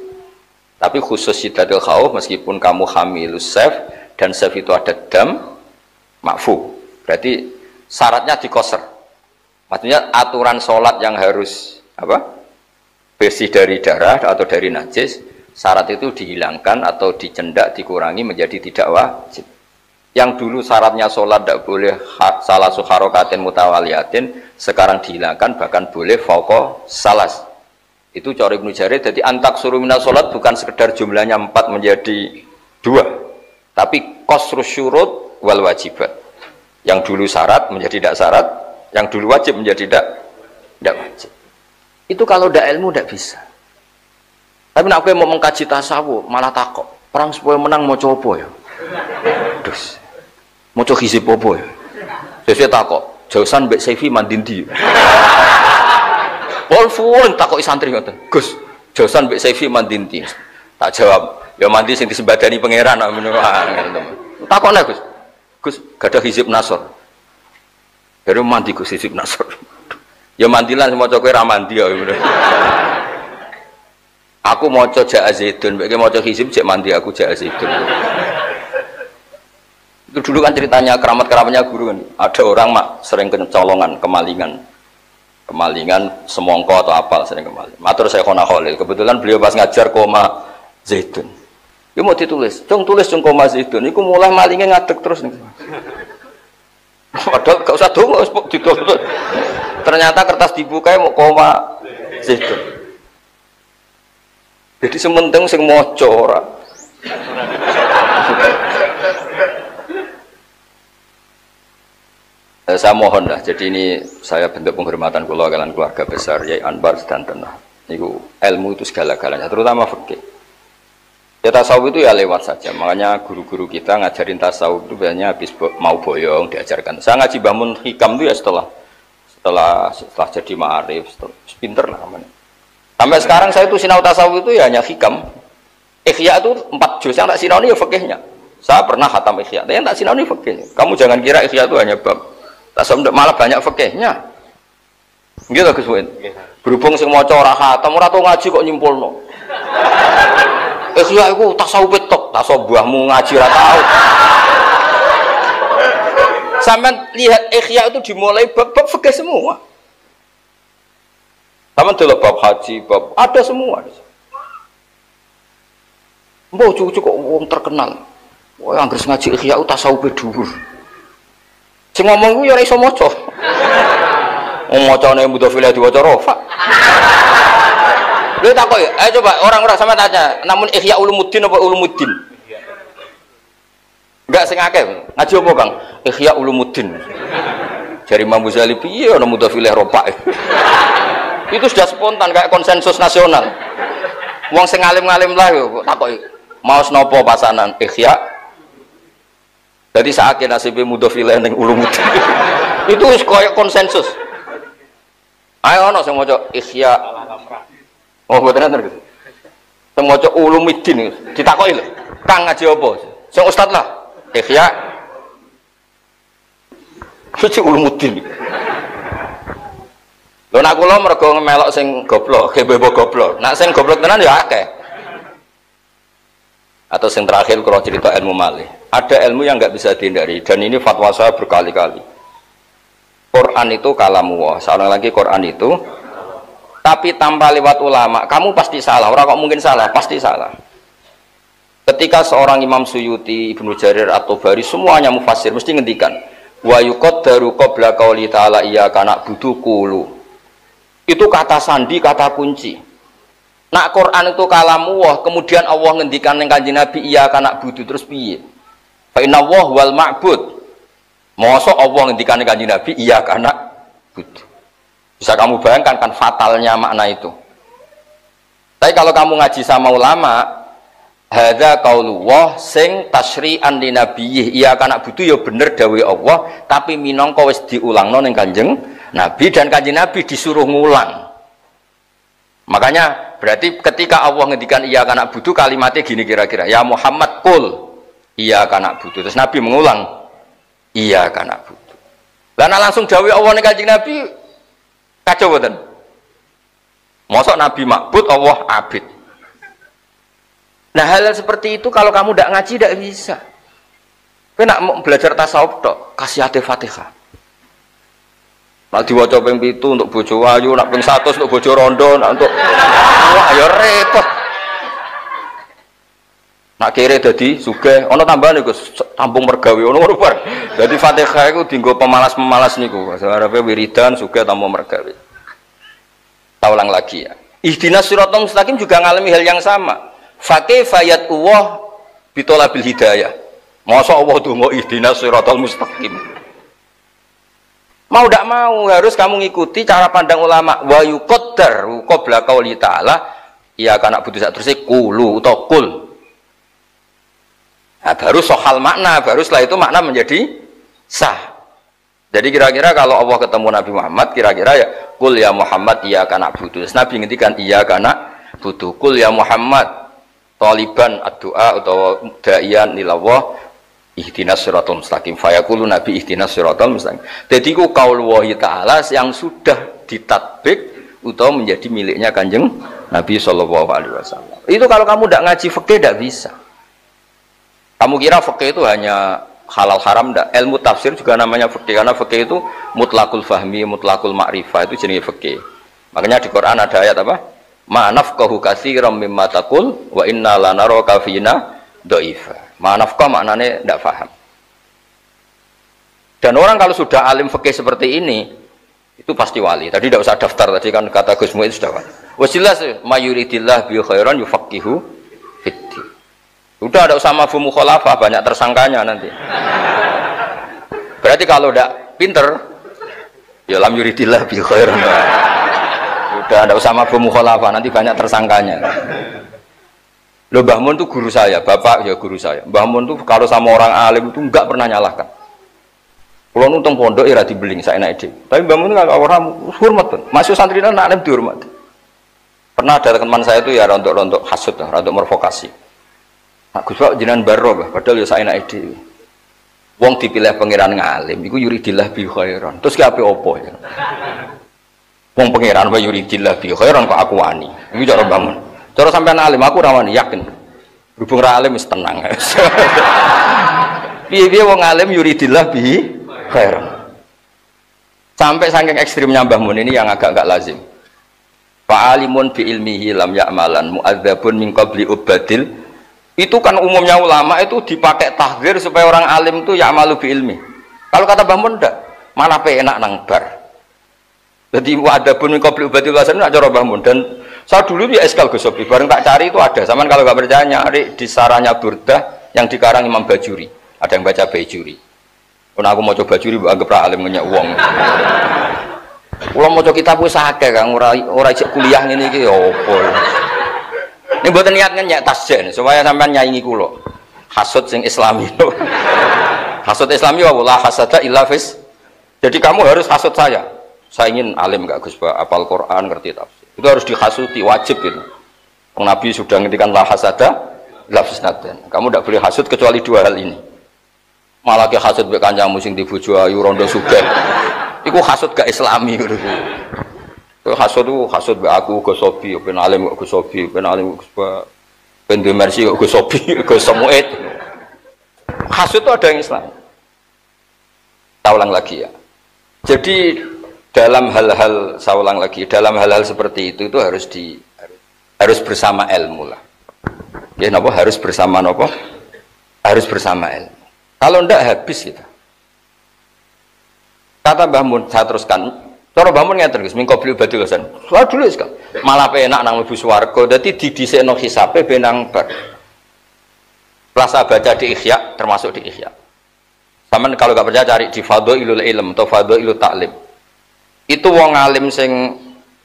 Tapi khusus syiddatil khauf meskipun kamu hamilus saif dan saif itu ada dam ma'fu. Berarti syaratnya di qasr. Maksudnya aturan sholat yang harus apa? Bersih dari darah atau dari najis, syarat itu dihilangkan atau dicendak, dikurangi menjadi tidak wajib. Yang dulu syaratnya sholat tidak boleh salah suharokatin mutawaliyatin, sekarang dihilangkan bahkan boleh fauqa salas. Itu cara Ibnu Jarir. Jadi antak suruh minas sholat bukan sekedar jumlahnya 4 menjadi 2, tapi qasrus syurut wal wajibat. Yang dulu syarat menjadi tidak syarat, yang dulu wajib menjadi tidak wajib. Itu kalau tidak ilmu tidak bisa. Tapi nak mau mengkaji tasawuf malah takut perang supaya menang mau coba ya. Terus mau coba hizib apa ya. Sesuai takut jausan mbek Saifi mandindi. Wolfun takut santri ngoten. Gus, jausan mbek Saifi mandindi. Tak jawab, ya mandi sing disembadani pangeran takut nek Gus. Gus gak ada hizib nasor. Baru mandi ku sisip nasr. Ya mandilah semua cokwe ra mandi ya. Aku maca Ja'a Zaidun, bagi maca hizib cek mandi aku Ja'a Zaidun. Itu dulu kan ceritanya keramat-keramatnya guru kan. Ada orang mak sering kecolongan, kemalingan semongko atau apal sering kemalingan. Matur saya Khona Khalil. Kebetulan beliau pas ngajar koma Zaidun. Dia mau ditulis, tulis koma Zaidun. Iku mulai malingnya ngadeg terus nih. Padahal gak usah dongo ditulis. Ternyata kertas dibuka mau koma Zaidun. Jadi sementing sing maca ora. Saya mohon lah, jadi ini saya bentuk penghormatan kula kalian keluarga besar Yai Anwar dan Tanah. Niku ilmu itu segala-galanya, terutama fikih. Ya tasawuf itu ya lewat saja, makanya guru-guru kita ngajarin tasawuf itu biasanya habis mau boyong diajarkan. Saya ngaji Mbah Mun Hikam itu ya setelah jadi ma'arif, pinter lah namanya. Sampai sekarang saya itu sinau tasawuf itu ya hanya hikam. Ikhya itu 4 juz, yang tak sinau ini ya fikihnya. Saya pernah khatam Ikhya, tapi yang tak sinau ini fikihnya. Kamu jangan kira Ikhya itu hanya bab tasawuf, malah banyak fikihnya. Nggih to Gus Muin. Berhubung sing maca ora khatam ora tau ngaji kok nyimpulno. Ikhya iku tasawuf tok, tasawuf mbahmu ngaji ora tau. Sampeyan lihat Ikhya itu dimulai bab-bab fikih semua. Sampeyan delok bab haji, bab ada semua. Mbok cucu kok wong terkenal. Wah, anggere ngaji Ikhya tasawuf dhuwur. Sing ngomong ku ya ora iso maca. Wong macane mudhofilah diwaca rafa. Lha takoki, ayo coba orang-orang sama tanya, namun Ihya Ulumuddin apa Ulumuddin? Enggak sing akeh. Ngaji apa, Kang? Ihya Ulumuddin. Jari Imam Ghazali piye ana mudhofilah rafa. Itu sudah spontan kayak konsensus nasional. Wong sing alim-alim lah yo takoki, maos napa pasanan Ihya? Jadi saake nasibe mudhofilah ning Ulumuddin. Itu wis koyo konsensus. Ayo ana sing maca Ihya. Oh, mboten enten gitu. Sing maca Ulumuddin ditakoki lho. Kang ngaji apa? Sing ustaz lah. Ihya. Suci Ulumuddin. Lho nek kula mergo melok sing goblok, gebebo goblok. Nek sing goblok tenan ya akeh. Atau yang terakhir kalau cerita ilmu malih, ada ilmu yang nggak bisa dihindari dan ini fatwa saya berkali-kali. Quran itu kalamullah, seorang lagi Quran itu, tapi tanpa lewat ulama, kamu pasti salah. Orang kok mungkin salah, pasti salah. Ketika seorang Imam Suyuti, Ibnu Jarir atau Bari, semuanya mufassir mesti ngendikan, wa yuqaddaru qabla qauli ta'ala iyyaka na'budu qulu. Itu kata sandi, kata kunci. Nak Quran itu kalamullah, kemudian Allah ngendikan yang Kanjeng Nabi iyyaka na'budu terus piye? Fa inna Allah wal ma'bud. Mosok Allah ngendikan yang Kanjeng Nabi iyyaka na'budu. Bisa kamu bayangkan kan fatalnya makna itu. Tapi kalau kamu ngaji sama ulama, hadza qaulullah sing tasyri'an li nabiyih iyyaka na'budu ya bener dawuh Allah, tapi minangka wis diulangno ning Kanjeng Nabi dan Kanjeng Nabi disuruh ngulang. Makanya berarti ketika Allah ngendikan iyyaka na'budu kalimatnya gini kira-kira, ya Muhammad qul iyyaka na'budu. Terus Nabi mengulang iyyaka na'budu. Lah langsung dawuh Allah ning Kanjeng Nabi kacau boten. Mosok Nabi ma'bud Allah abid. Nah hal seperti itu kalau kamu tidak ngaji tidak bisa. Kowe nak mau belajar tasawuf tok, kasih hati Fatihah. Nak diwaca ping 7 untuk bojo ayu, nak ping 100 untuk bojo rondo, nak untuk wah ya repot. Nak kere dadi sugih, ana tambahan iku tampung mergawe ono rubar. Dadi Fatihah iku dienggo pemalas-pemalas niku. Arepe wiridan sugih tampung mergawe. Tak ulang lagi ya. Ihdinas siratal mustaqim juga ngalami hal yang sama. Fa kaifa yat'uwah bitolabil hidayah. Masa Allah donga ihdinas siratal mustaqim. Mau tidak mau harus kamu ngikuti cara pandang ulama. Wa yuqaddar qabla qauli ta'ala iyyaka na'budu terus qulu atau qul. Nah, baru soal makna, baru setelah itu makna menjadi sah. Jadi kira-kira kalau Allah ketemu Nabi Muhammad, kira-kira ya qul ya Muhammad iyyaka na'budu. Nabi ngendikan iyyaka na'budu qul ya Muhammad taliban ad-du'a atau da'iyan ilallah ihdinas siratal mustaqim fayaqulu nabi ihdinas siratal mustaqim. Jadi ku qaul wahi ta'ala yang sudah ditatbik atau menjadi miliknya Kanjeng Nabi sallallahu alaihi wasallam. Itu kalau kamu tidak ngaji fikih tidak bisa. Kamu kira fikih itu hanya halal haram enggak? Ilmu tafsir juga namanya fikih karena fikih itu mutlakul fahmi, mutlakul ma'rifah itu jenis fikih. Makanya di Quran ada ayat apa? Ma nafqahu katsiran mimma taqul wa inna lanaraka fina dhaifa. Ma'nafqah maknanya tidak paham. Dan orang kalau sudah alim fikih seperti ini itu pasti wali. Tadi tidak usah daftar, tadi kan kata Gus Mu'id sudah wali. Wasilah mayuridillah bi khairan yufaqihu fiddin. Udah ada usah mafhum mukhalafah, banyak tersangkanya nanti. Berarti kalau tidak pinter ya lam yuridillah bi khairan. Udah ada usah mafhum mukhalafah, nanti banyak tersangkanya. Loh, Mbah Mun itu guru saya, bapak ya guru saya. Mbah Mun itu kalau sama orang alim itu enggak pernah nyalahkan. Kalau nuntung pondok ya dibeling saya naik deh. Tapi Mbah Mun itu kalau orang hormat pun, masuk santri dan alim dihormati. Pernah ada teman saya itu ya rontok-rontok hasut, rontok mervokasi. Nah, Gus Pak jenengan baro, padahal ya saya naik deh. Wong dipilih pangeran ngalim, itu yuridillah bi khairan. Terus ki ape opo ya? Wong pangeran wa yuridillah bi khairan kok aku wani. Iki cara bangun. Cara sampean alim aku ora wani yakin. Berhubung ra alim wis tenang. Piye-piye wong alim yuridillah bi khairan. Sampai saking ekstrimnya Mbah Mun ini yang agak enggak lazim. Fa'alimun bi ilmihi lam ya'malan mu'adzabun min qabli ubadil. Itu kan umumnya ulama itu dipakai tahdzir supaya orang alim itu ya'malu bi ilmi. Kalau kata Mbah Mun ndak, malah enak nang bar. Jadi ada pun qabli ubadil wasan nak cara Mbah Mun. Dan saya dulu di Eskal Gus Sofi bareng tak cari itu ada. Saman kalau nggak percaya nyari di saranya Burdah yang dikarang Imam Bajuri. Ada yang baca Bajuri. Kalau aku mau coba Bajuri anggap ra alim ngenyak uang. Kalau mau coba kitab wis akeh Kang ora ijek kuliah ngene iki ya opo. Ini mboten niat ngenyak tasjen supaya sampean nyaingi kula. Hasud sing Islami. Hasud Islami wa la hasada illa fis. Jadi kamu harus hasud saya. Saya ingin alim gak Gus, apal Quran, ngerti tafsir. Itu harus dihasuti, wajib gitu. Nabi sudah ngertikan la hasada, la fisnadan. Kamu tidak boleh hasud kecuali dua hal ini. Malah ke hasud be kancamu sing dibojo ayu rondo sugih. Iku hasud gak Islami gitu. Itu hasud be aku Gus Sofi, ben alim kok Gus Sofi, ben alim Gus ben Mersi kok Gus Sofi, Gus Samuet. Hasud itu ada yang Islam. Kita ulang lagi ya. Jadi dalam hal-hal saya ulang lagi, dalam hal-hal seperti itu harus bersama ilmu lah. Ya napa harus bersama napa? Harus bersama ilmu. Kalau ndak habis kita. Kata Mbah Mun, saya teruskan. Cara Mbah Mun ngeten Gus, mingko beli badhe losan. Soal dulu sekal. Malah penak nang mlebu swarga, dadi didhisikno hisabe benang bar. Rasa baca di Ihya termasuk di Ihya. Saman kalau gak percaya cari di Fadhailul Ilm atau Fadhailul Ta'lim. Itu wong alim sing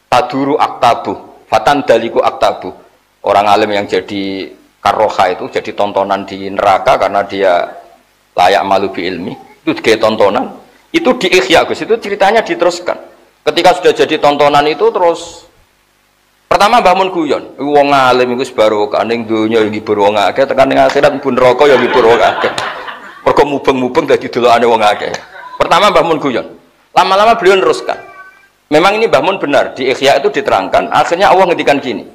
taduru aktabu, fatan daliku aktabu. Orang alim yang jadi karoha itu jadi tontonan di neraka karena dia layak malu bi ilmi. Itu kayak tontonan. Itu di Ihya Gus, itu ceritanya diteruskan. Ketika sudah jadi tontonan itu terus pertama Mbah Mun guyon, wong alim iku barokah ning donya ya ngibur wong akeh, tekan ning akhirat mlebu neraka ya ngibur wong akeh. Mergo mubeng-mubeng dadi delokane wong akeh. Pertama Mbah Mun guyon. Lama-lama beliau neruskan. Memang ini Mbah Mun benar, di Ihya itu diterangkan. Akhirnya Allah ngendikan gini.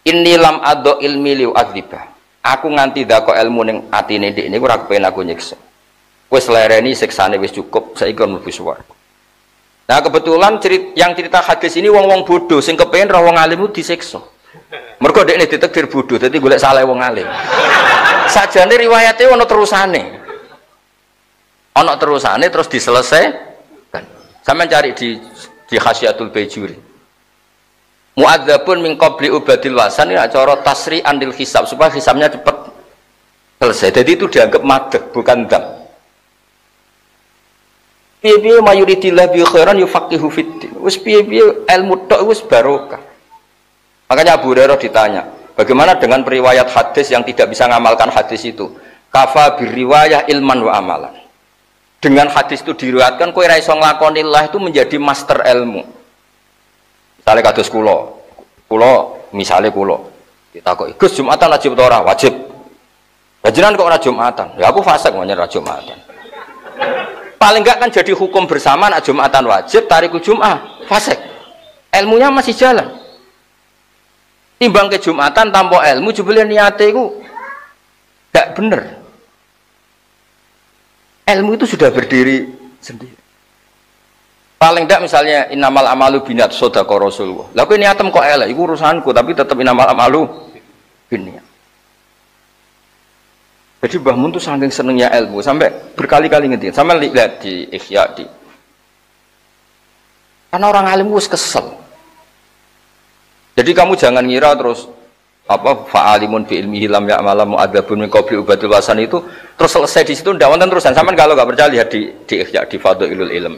Inni lam addo ilmi liu adzibah. Aku nganti dako ilmu ning atine ndek niku ora kepen aku nyiksa. Wis lereni siksane wis cukup, saiki kon mlebu swarga. Nah kebetulan yang cerita hadis ini wong-wong bodoh sing kepen roh wong alim itu disiksa. Mergo dekne ditakdir bodoh, dadi golek salah wong alim. Sajane riwayate ana terusane. Ana terusane terus diselesaikan. Sampeyan cari di Khasyatul Bajuri. Mu'adzabun min qabli ubadil wasan ini cara tasri andil hisab supaya hisabnya cepat selesai. Jadi itu dianggap madeg bukan dam. Piye-piye mayuridillah bi khairan yufaqihu fiddin. Wis piye-piye ilmu tok wis barokah. Makanya Abu Hurairah ditanya, bagaimana dengan periwayat hadis yang tidak bisa ngamalkan hadis itu? Kafa biriwayah ilman wa amalan. Dengan hadis itu diriwayatkan kowe ra iso nglakonillah itu menjadi master ilmu. Misalnya kados kula misale kula ditakoki, "Gus Jumatan wajib atau ora?" Wajib. Panjenengan kok ora Jumatan? Ya aku fasik menyang ora Jumatan. Paling enggak kan jadi hukum bersama nak Jumatan wajib, tariku Jum'ah fasik. Ilmunya masih jalan. Timbang ke Jumatan tanpa ilmu jebule niate iku gak bener. Ilmu itu sudah berdiri sendiri. Paling tidak misalnya innamal amalu binat sodako Rasulullah. Lalu ini atem kok elek, itu urusanku, tapi tetap innamal amalu binat. Jadi Mbah Mun itu saking senengnya ilmu, sampai berkali-kali ngerti. Sampai lihat di Ihya di. Karena orang alim itu kesel. Jadi kamu jangan ngira terus apa fa'alimun bi ilmihi lam ya'malam mu'adzabun min qabli ubadil wasan itu terus selesai di situ ndak wonten terusan. Sampeyan kalau enggak percaya lihat di Ihya di Fadhailul Ilm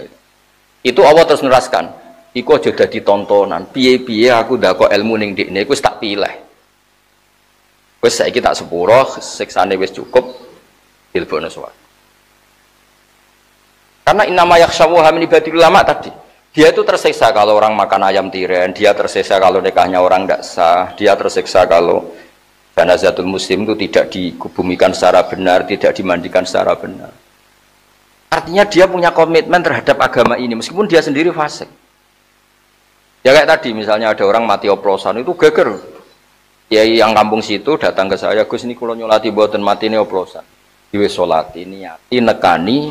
itu Allah terus neraskan iku aja dadi tontonan piye-piye aku ndak kok ilmu ning ndekne iku wis tak pilih wis saiki tak sepuro siksane wis cukup dilbono suwat karena innama yakhshawa min ibadil ulama tadi. Dia itu tersiksa kalau orang makan ayam tiren, dia tersiksa kalau nikahnya orang tidak sah, dia tersiksa kalau janazatul muslim itu tidak dikubumikan secara benar, tidak dimandikan secara benar. Artinya dia punya komitmen terhadap agama ini, meskipun dia sendiri fasik. Ya kayak tadi misalnya ada orang mati oplosan itu geger. Kiai yang kampung situ datang ke saya, Gus ini kula nyolati mboten mati ini oplosan. Diwis solati niati nekani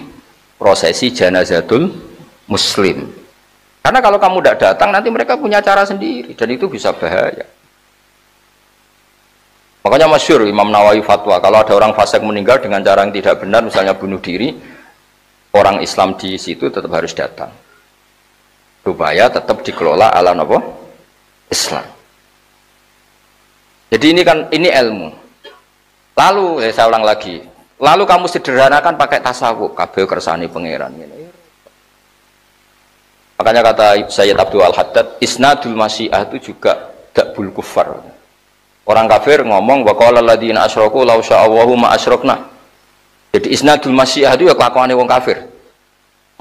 prosesi janazatul muslim. Karena kalau kamu tidak datang nanti mereka punya cara sendiri dan itu bisa bahaya. Makanya masyhur Imam Nawawi fatwa kalau ada orang fasik meninggal dengan cara yang tidak benar misalnya bunuh diri, orang Islam di situ tetap harus datang. Supaya tetap dikelola ala apa? Islam. Jadi ini ilmu. Lalu saya ulang lagi. Lalu kamu sederhanakan pakai tasawuf, kabeh kersane pangeran ngene. Makanya kata Sayyid Abdul Al-Haddad, isnadul masyiah itu juga dakbul kufar. Orang kafir ngomong wa qala alladziina asyraku law sya'allahu ma asyrakna. Jadi isnadul masyiah itu ya kelakuane wong kafir.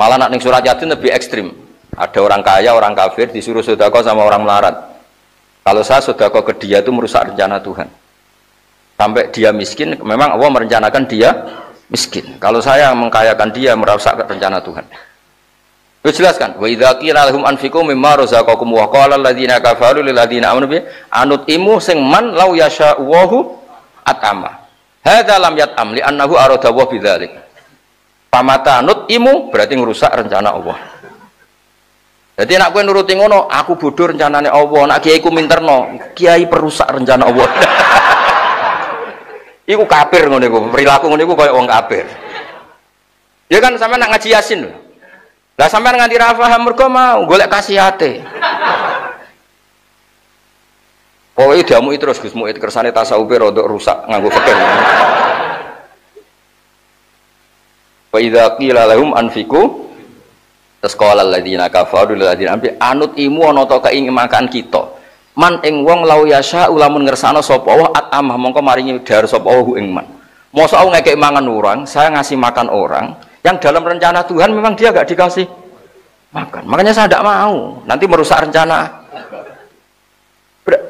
Malah nak ning surat Yasin lebih ekstrim. Ada orang kaya, orang kafir disuruh sedekah sama orang melarat. Kalau saya sedekah ke dia itu merusak rencana Tuhan. Sampai dia miskin, memang Allah merencanakan dia miskin. Kalau saya mengkayakan dia merusak rencana Tuhan. Itu jelas kan? Wa idza qila lahum anfiqu mimma razaqakum wa qala alladziina kafaru lil ladziina amanu bi anutimu sing man law yasha'u atama. Hadza lam yat'am li annahu arada wa bidzalik. Pamata nutimu berarti merusak rencana Allah. Jadi nak kowe nuruti ngono, aku bodoh rencanane Allah. Nak kiai ku minterno, kiai perusak rencana Allah. Iku kafir ngono iku, perilaku ngono iku koyo wong kafir. Ya kan sampean nak ngaji Yasin lho. Lah sampean nganti ra paham mergo mau golek kasihate. Pokoke diamuki terus Gus Muid kersane tasawufe rodok rusak nganggo fikir. Wa idza qila lahum anfiqu sekolah ladzina kafaru ladzina ambi anut imu ana ta keinginan makan kita man ing wong lau yasha ulamun ngersano sapa wa atamah mongko maringi dar sapa wa ing man mosok aku ngekek mangan orang saya ngasih makan orang yang dalam rencana Tuhan memang dia gak dikasih makan makanya saya tidak mau nanti merusak rencana.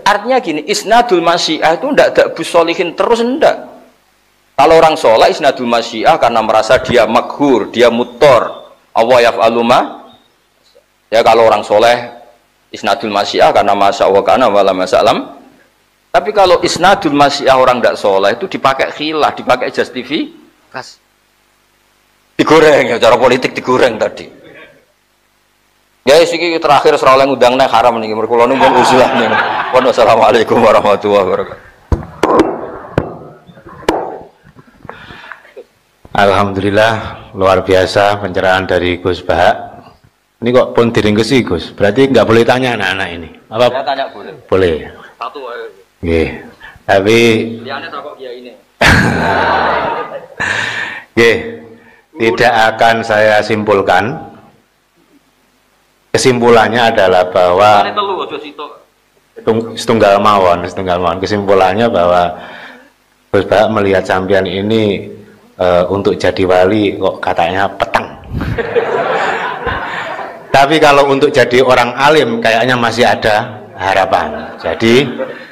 Artinya gini isnadul masyiah itu tidak ada busolihin terus ndak. Kalau orang soleh isnadul masyiah karena merasa dia maghur dia mutor Allah yaf'alu ma. Ya kalau orang soleh isnadul masyiah karena masya Allah kana wala masalam. Tapi kalau isnadul masyiah orang tidak soleh itu dipakai khilah, dipakai justifikasi. Digoreng ya cara politik digoreng tadi. Ya iki terakhir ora oleh ngundang nek haram niki mergo kula nuwun usulah ning. Wassalamualaikum warahmatullahi wabarakatuh. Alhamdulillah luar biasa pencerahan dari Gus Bahak. Ini kok pun diringkesi Gus. Berarti nggak boleh tanya anak-anak ini. Apa? Saya tanya boleh. Boleh. Satu aja. Oke. Tapi. Liane takok dia ini. Oke. Tidak akan saya simpulkan. Kesimpulannya adalah bahwa. Setunggal mawon. Kesimpulannya bahwa Gus Bahak melihat sampean ini. Untuk jadi wali kok katanya petang. Tapi kalau untuk jadi orang alim kayaknya masih ada harapan. Jadi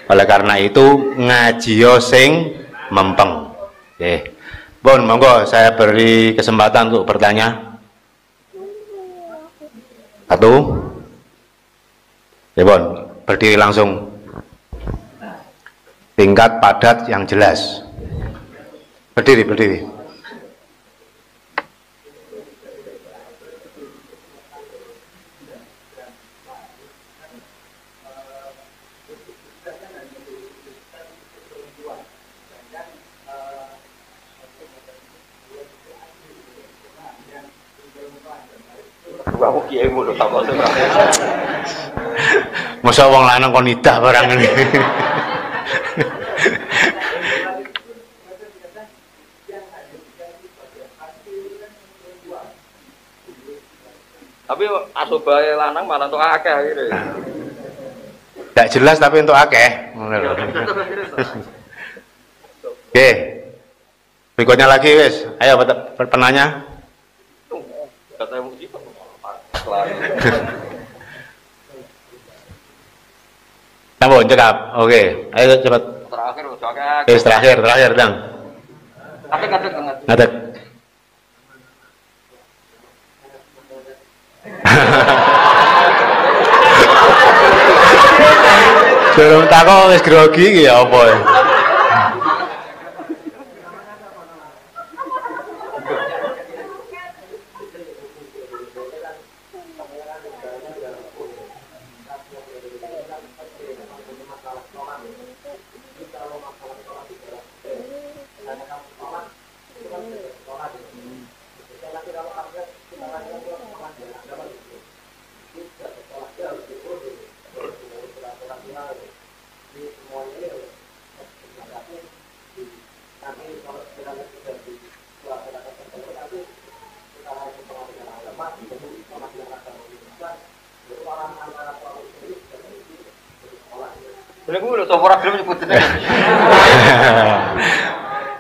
oleh karena itu ngaji sing mempeng. Oke. Bon, monggo saya beri kesempatan untuk bertanya. Satu. Ya Bon, berdiri langsung. Tingkat padat yang jelas. Berdiri. Aku kiai mulu takon. Masa wong lanang kon nidah barang ini. Tapi asobae lanang malah entuk akeh gitu. Tidak jelas tapi untuk akeh. Oke. Berikutnya lagi wis. Ayo penanya. Nampun cekap. Oke. Ayo cepat. Terakhir, Dang. Ngadeg. Durung takok wis grogi iki ya apa ya?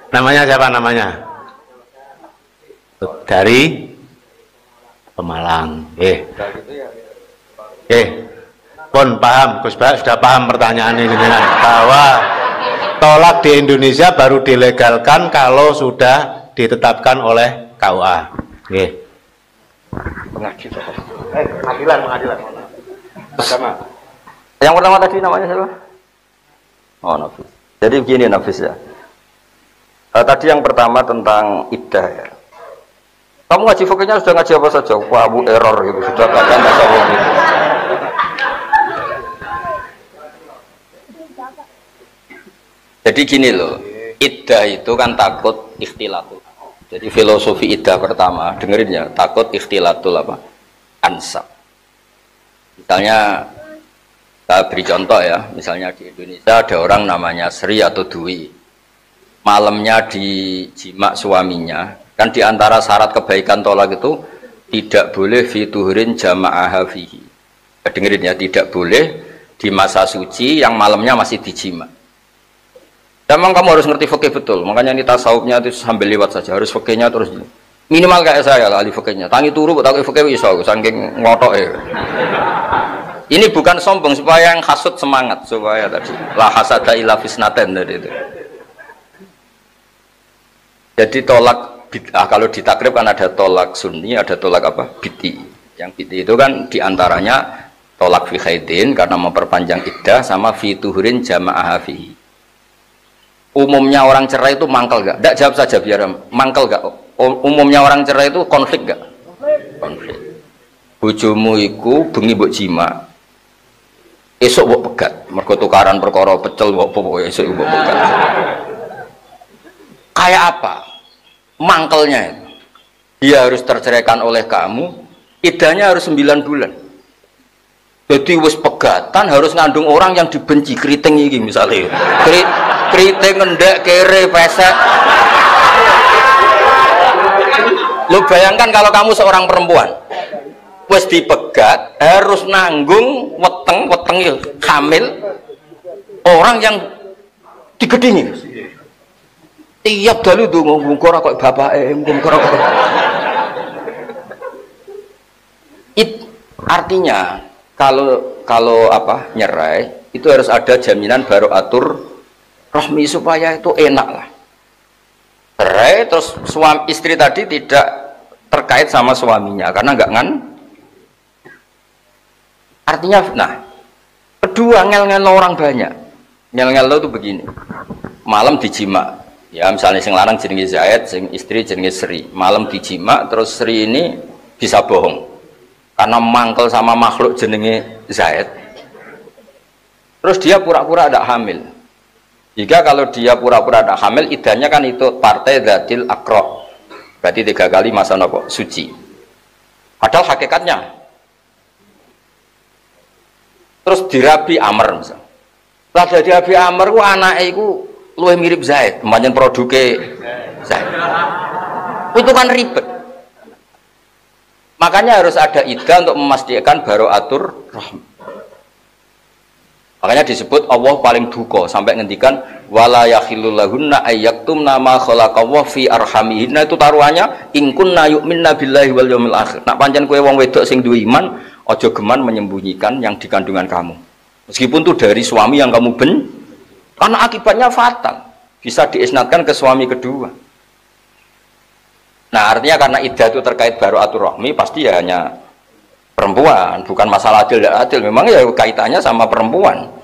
Namanya siapa namanya? Dari Pemalang. Pun paham, Gus Bah sudah paham pertanyaan ini bahwa tolak di Indonesia baru dilegalkan kalau sudah ditetapkan oleh KUA. Pengadilan. Sama. Yang pertama tadi namanya siapa? Oh, Nafis. Jadi begini Nafis ya. Tadi yang pertama tentang iddah ya. Kamu ngaji fikihnya sudah ngaji apa saja? Wah, bu error gitu. Sudah kalian tasawuf gitu. Jadi gini loh, iddah itu kan takut ikhtilatul. Jadi filosofi iddah pertama, dengerin ya, takut ikhtilatul apa? Ansab. Misalnya saya beri contoh ya, misalnya di Indonesia ada orang namanya Sri atau Dwi, malamnya dijimak suaminya, kan diantara syarat kebaikan tolak itu tidak boleh fituhurin jama'ah fihi. Dengerin ya, tidak boleh di masa suci yang malamnya masih dijimak. Memang kamu harus ngerti fikih betul, makanya ini tasawufnya itu sambil lewat saja, harus fikihnya terus minimal kayak saya lah ahli fikihnya, tangi turu tak fikih iso saking ngotok ya. Ini bukan sombong supaya yang hasud semangat, supaya tadi la hasada illa fisnaten tadi itu. Jadi tolak bid'ah kalau ditakrib kan ada tolak sunni, ada tolak apa? Bid'i. Yang bid'i itu kan diantaranya tolak fi khaidin karena memperpanjang iddah sama fi tuhurin jama'ah fihi. Umumnya orang cerai itu mangkel gak? Tidak, jawab saja biar mangkel gak? Umumnya orang cerai itu konflik gak? Konflik. Bojomu iku bengi mbok jima. Esok mbok pegat, mergo tukaran perkara pecel mbok pokoke esok mbok pegat. Kayak apa? Mangkelnya itu. Dia harus terceraikan oleh kamu, iddahnya harus 9 bulan. Jadi wis pegatan harus ngandung orang yang dibenci, keriting iki misalnya. Keriting ngendek kere pesek. Lu bayangkan kalau kamu seorang perempuan wis dipegat harus nanggung weteng hamil orang yang digedingi. Tiap dalu ndonga muga ora kok bapake, muga ora kok. Artinya kalau apa nyerai itu harus ada jaminan barokatur rahmi supaya itu enak lah. Cerai terus suami istri tadi tidak terkait sama suaminya karena enggak ngan. Artinya, nah, kedua ngel-ngel orang banyak. Ngel-ngel itu begini. Malam dijima, ya misalnya sing lanang jenenge Zaid, sing istri jenenge Sri. Malam dijima, terus Sri ini bisa bohong karena mangkel sama makhluk jenenge Zaid. Terus dia pura-pura ada hamil. Jika kalau dia pura-pura ada hamil, iddahnya kan itu partai dzatil akro. Berarti 3 kali masa nopo suci. Padahal hakikatnya terus dirabi Amr misalnya. Lah dadi Abi Amr ku anake iku luwih mirip Zaid, pancen produke Zaid. Itu kan ribet. Makanya harus ada iddah untuk memastikan barokatur rahmi. Makanya disebut Allah paling duka sampai ngendikan wala yakhilul lahunna ayyaktumna ma khalaqallahu fi arhamihinna, itu taruhannya in kunna yu'minna billahi wal yaumil akhir. Nak pancen kowe wong wedok sing duwe iman, ojo geman menyembunyikan yang di kandungan kamu. Meskipun itu dari suami yang kamu karena akibatnya fatal. Bisa diisnadkan ke suami kedua. Nah artinya karena iddah itu terkait barokatur rahmi, pasti ya hanya perempuan, bukan masalah adil dan adil. Memang ya kaitannya sama perempuan.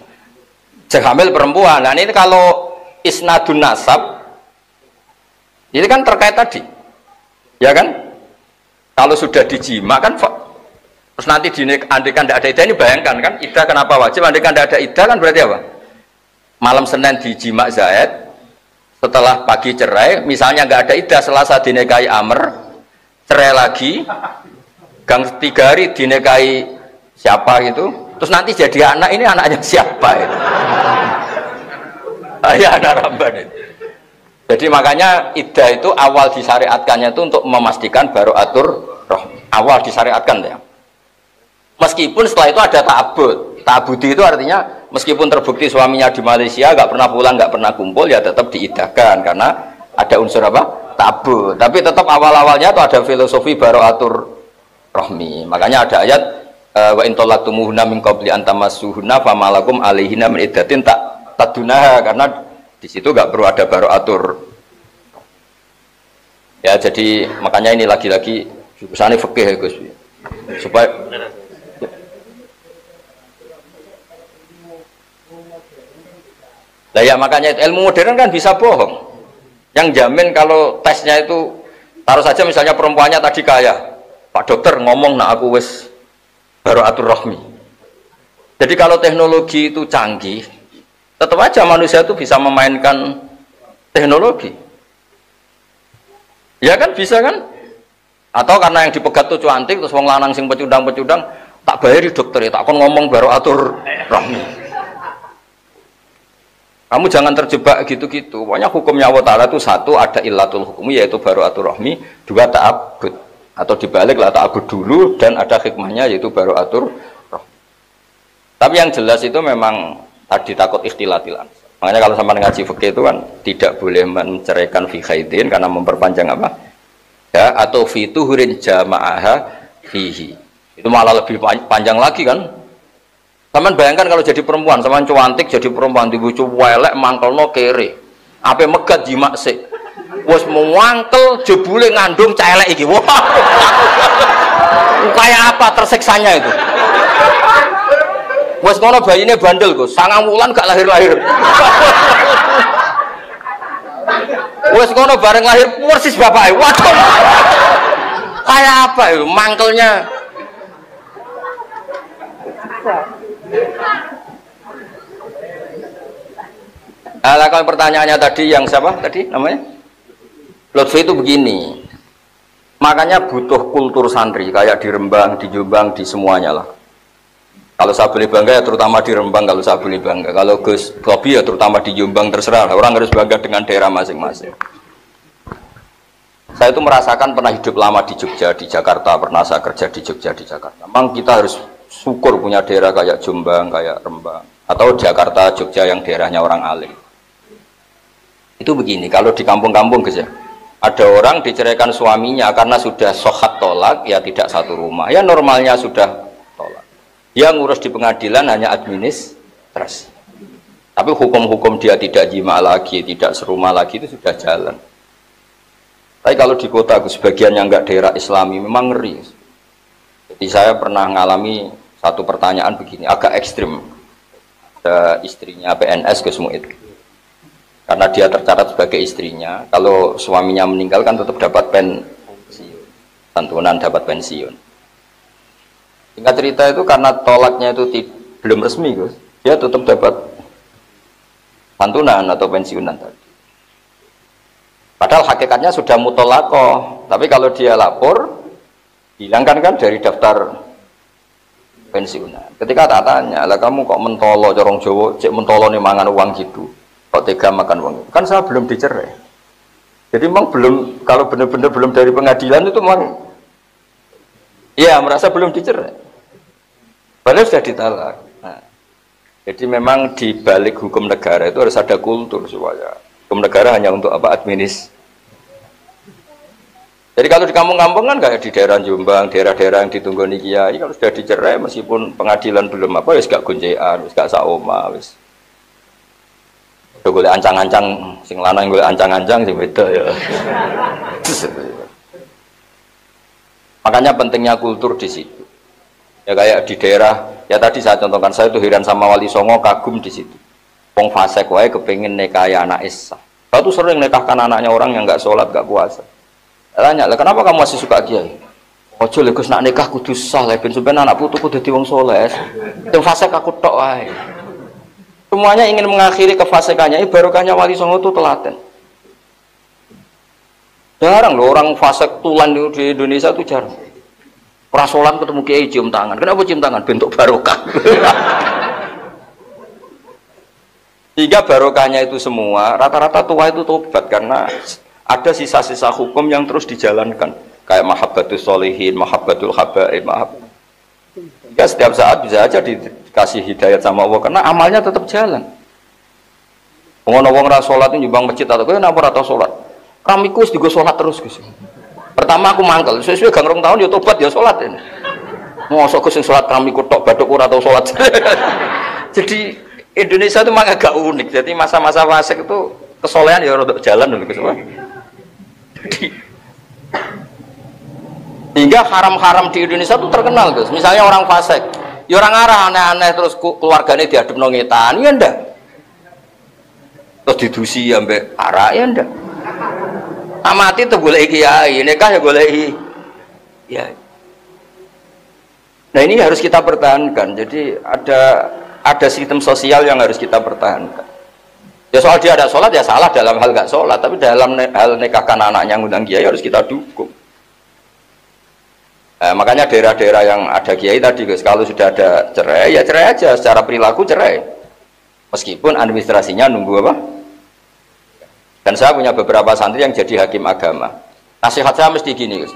Sing hamil perempuan. Nah ini kalau isnadun nasab ini kan terkait tadi. Ya kan? Kalau sudah dijima kan terus nanti andikan tidak ada iddah, ini bayangkan kan iddah kenapa wajib, andikan tidak ada iddah kan berarti apa? Malam Senin dijima Zaid, setelah pagi cerai, misalnya nggak ada iddah, Selasa dinikahi Amr, cerai lagi, gang 3 hari dinikahi siapa gitu, terus nanti jadi anak, ini anaknya siapa itu? Ya anak Ramban itu. Jadi makanya iddah itu awal disyariatkannya itu untuk memastikan baro'atur rahmi. Awal disyariatkan ya. Meskipun setelah itu ada ta'abud. Ta'abudi itu artinya meskipun terbukti suaminya di Malaysia nggak pernah pulang, nggak pernah kumpul, ya tetap diidahkan karena ada unsur apa? Ta'abud. Tapi tetap awal-awalnya itu ada filosofi baro'atur rahmi. Makanya ada ayat wa in talaqtumuhunna min qabli an tamassuhunna famalakum alaihinna min iddatin tadunaha, karena di situ nggak perlu ada baro'atur. Ya jadi makanya ini lagi-lagi jurusannya fikih ya Gus. Supaya lah ya makanya ilmu modern kan bisa bohong. Yang jamin kalau tesnya itu taruh saja misalnya perempuannya tadi kaya, Pak dokter ngomong nak aku wis baro'atur rahmi. Jadi kalau teknologi itu canggih, tetap aja manusia itu bisa memainkan teknologi. Ya kan bisa kan? Atau karena yang dipegat tuh cantik terus wong lanang sing pecundang-pecundang tak bayari dokter ya tak kon ngomong baro'atur rahmi. Kamu jangan terjebak gitu-gitu. Pokoknya hukumnya Allah Ta'ala itu satu, ada illatul hukmi yaitu baro'atur rahmi, dua ta'abud atau dibalik lah ta'abud dulu, dan ada hikmahnya yaitu baro'atur rahmi. Tapi yang jelas itu memang tadi takut ikhtilatil ansab. Makanya kalau sama ngaji fikih itu kan tidak boleh menceraikan fi khaidin karena memperpanjang apa? Ya, atau fi tuhurin jama'aha fihi. Itu malah lebih panjang lagi kan? Saman bayangkan kalau jadi perempuan, saman cuantik jadi perempuan dibucu welek mangkelno kere. Ape megat jimak sik. Wes mangkel jebule ngandung celek iki. Wah. Kayak apa tersiksanya itu? Wes ngono bayine bandel, Gus. 9 wulan gak lahir-lahir. Wes ngono bareng lahir persis bapake. Waduh. Kayak apa itu mangkelnya? Alah kalau pertanyaannya tadi yang siapa tadi namanya? Lutfi itu begini. Makanya butuh kultur santri kayak di Rembang, di Jombang, di semuanya lah. Kalau saya boleh bangga ya terutama di Rembang kalau saya boleh bangga. Kalau Gus Bobi ya terutama di Jombang terserah. Orang harus bangga dengan daerah masing-masing. Saya itu merasakan pernah hidup lama di Jogja, di Jakarta, pernah saya kerja di Jogja, di Jakarta. Memang kita harus syukur punya daerah kayak Jombang, kayak Rembang, atau Jakarta, Jogja yang daerahnya orang alim. Itu begini, kalau di kampung-kampung guys ya, ada orang diceraikan suaminya karena sudah sohat tolak, ya tidak satu rumah, ya normalnya sudah tolak. Yang ngurus di pengadilan hanya administrasi. Tapi hukum-hukum dia tidak jima lagi, tidak serumah lagi itu sudah jalan. Tapi kalau di kota, sebagian yang enggak daerah Islami memang ngeri. Jadi saya pernah mengalami satu pertanyaan begini, agak ekstrim. Ada istrinya PNS Gus Muid. Karena dia tercatat sebagai istrinya, kalau suaminya meninggal kan tetap dapat pensiun. Santunan dapat pensiun. Singkat cerita itu karena tolaknya itu belum resmi Gus, dia tetap dapat santunan atau pensiunan tadi. Padahal hakikatnya sudah mutolakoh, tapi kalau dia lapor, hilangkan kan dari daftar pensiunan. Ketika tak tanya, lah kamu kok mentolo corong Jawa, cek mentolo nih mangan uang gitu, kok tega makan uang? Kan saya belum dicerai. Jadi memang belum, kalau benar-benar belum dari pengadilan itu memang, ya merasa belum dicerai. Padahal sudah ditalak. Nah, jadi memang di balik hukum negara itu harus ada kultur supaya hukum negara hanya untuk apa administrasi. Jadi kalau di kampung-kampung kan kayak di daerah Jombang, daerah-daerah yang ditunggoni kiai, kalau sudah dicerai meskipun pengadilan belum apa, wis gak gonjekan, wis gak saoma, wis. Udah golek ancang-ancang, sing lanang golek ancang-ancang sing beda ya. Makanya pentingnya kultur di situ. Ya kayak di daerah, ya tadi saya contohkan, saya tuh heran sama Wali Songo, kagum di situ. Wong fasik wae kepengin nikahi anak Isa. Saya tuh sering nikahkan anaknya orang yang nggak sholat, nggak puasa. Tanya, lah kenapa kamu masih suka kiai? Ojo lek Gus nak nikah kudu sah, ben sampeyan anak putuku dadi wong saleh. Yang fasik aku tok wae. Semuanya ingin mengakhiri kefasikannya, barokahnya Wali Songo itu telaten. Jarang loh orang fasik tulan di Indonesia itu jarang. Prasolan ketemu kiai cium tangan. Kenapa cium tangan? Bentuk barokah. Sehingga barokahnya itu semua, rata-rata tua itu tobat karena ada sisa-sisa hukum yang terus dijalankan. Kayak mahabbatus sholihin, mahabbatul habaib, ya setiap saat bisa aja dikasih hidayat sama Allah karena amalnya tetap jalan. Wong ra salat nyumbang masjid atau kowe napa ora tau salat. Kamiku wis digo salat terus Gus. Pertama aku mangkel, sesuai gang rong tahun ya tobat ya salat ini. Mosok Gus sing salat kamiku tok baduk ora tau salat. Jadi Indonesia itu memang agak unik. Jadi masa-masa fasik itu kesolehan ya rodok jalan dulu Gus. Jadi hingga haram-haram di Indonesia itu terkenal Gus. Misalnya orang fasik, ya orang arah aneh-aneh terus keluarganya diadep nongetan, ya ndak. Terus didusi ambek arak, ya ndak. Amati tuh boleh kiai, nikah ya boleh ya. Nah ini harus kita pertahankan. Jadi ada sistem sosial yang harus kita pertahankan. Ya soal dia ada sholat ya salah dalam hal nggak sholat, tapi dalam hal nikahkan anaknya ngundang kiai harus kita dukung. Makanya daerah-daerah yang ada kiai tadi guys, kalau sudah ada cerai ya cerai aja, secara perilaku cerai. Meskipun administrasinya nunggu apa? Dan saya punya beberapa santri yang jadi hakim agama. Nasihat saya mesti gini guys.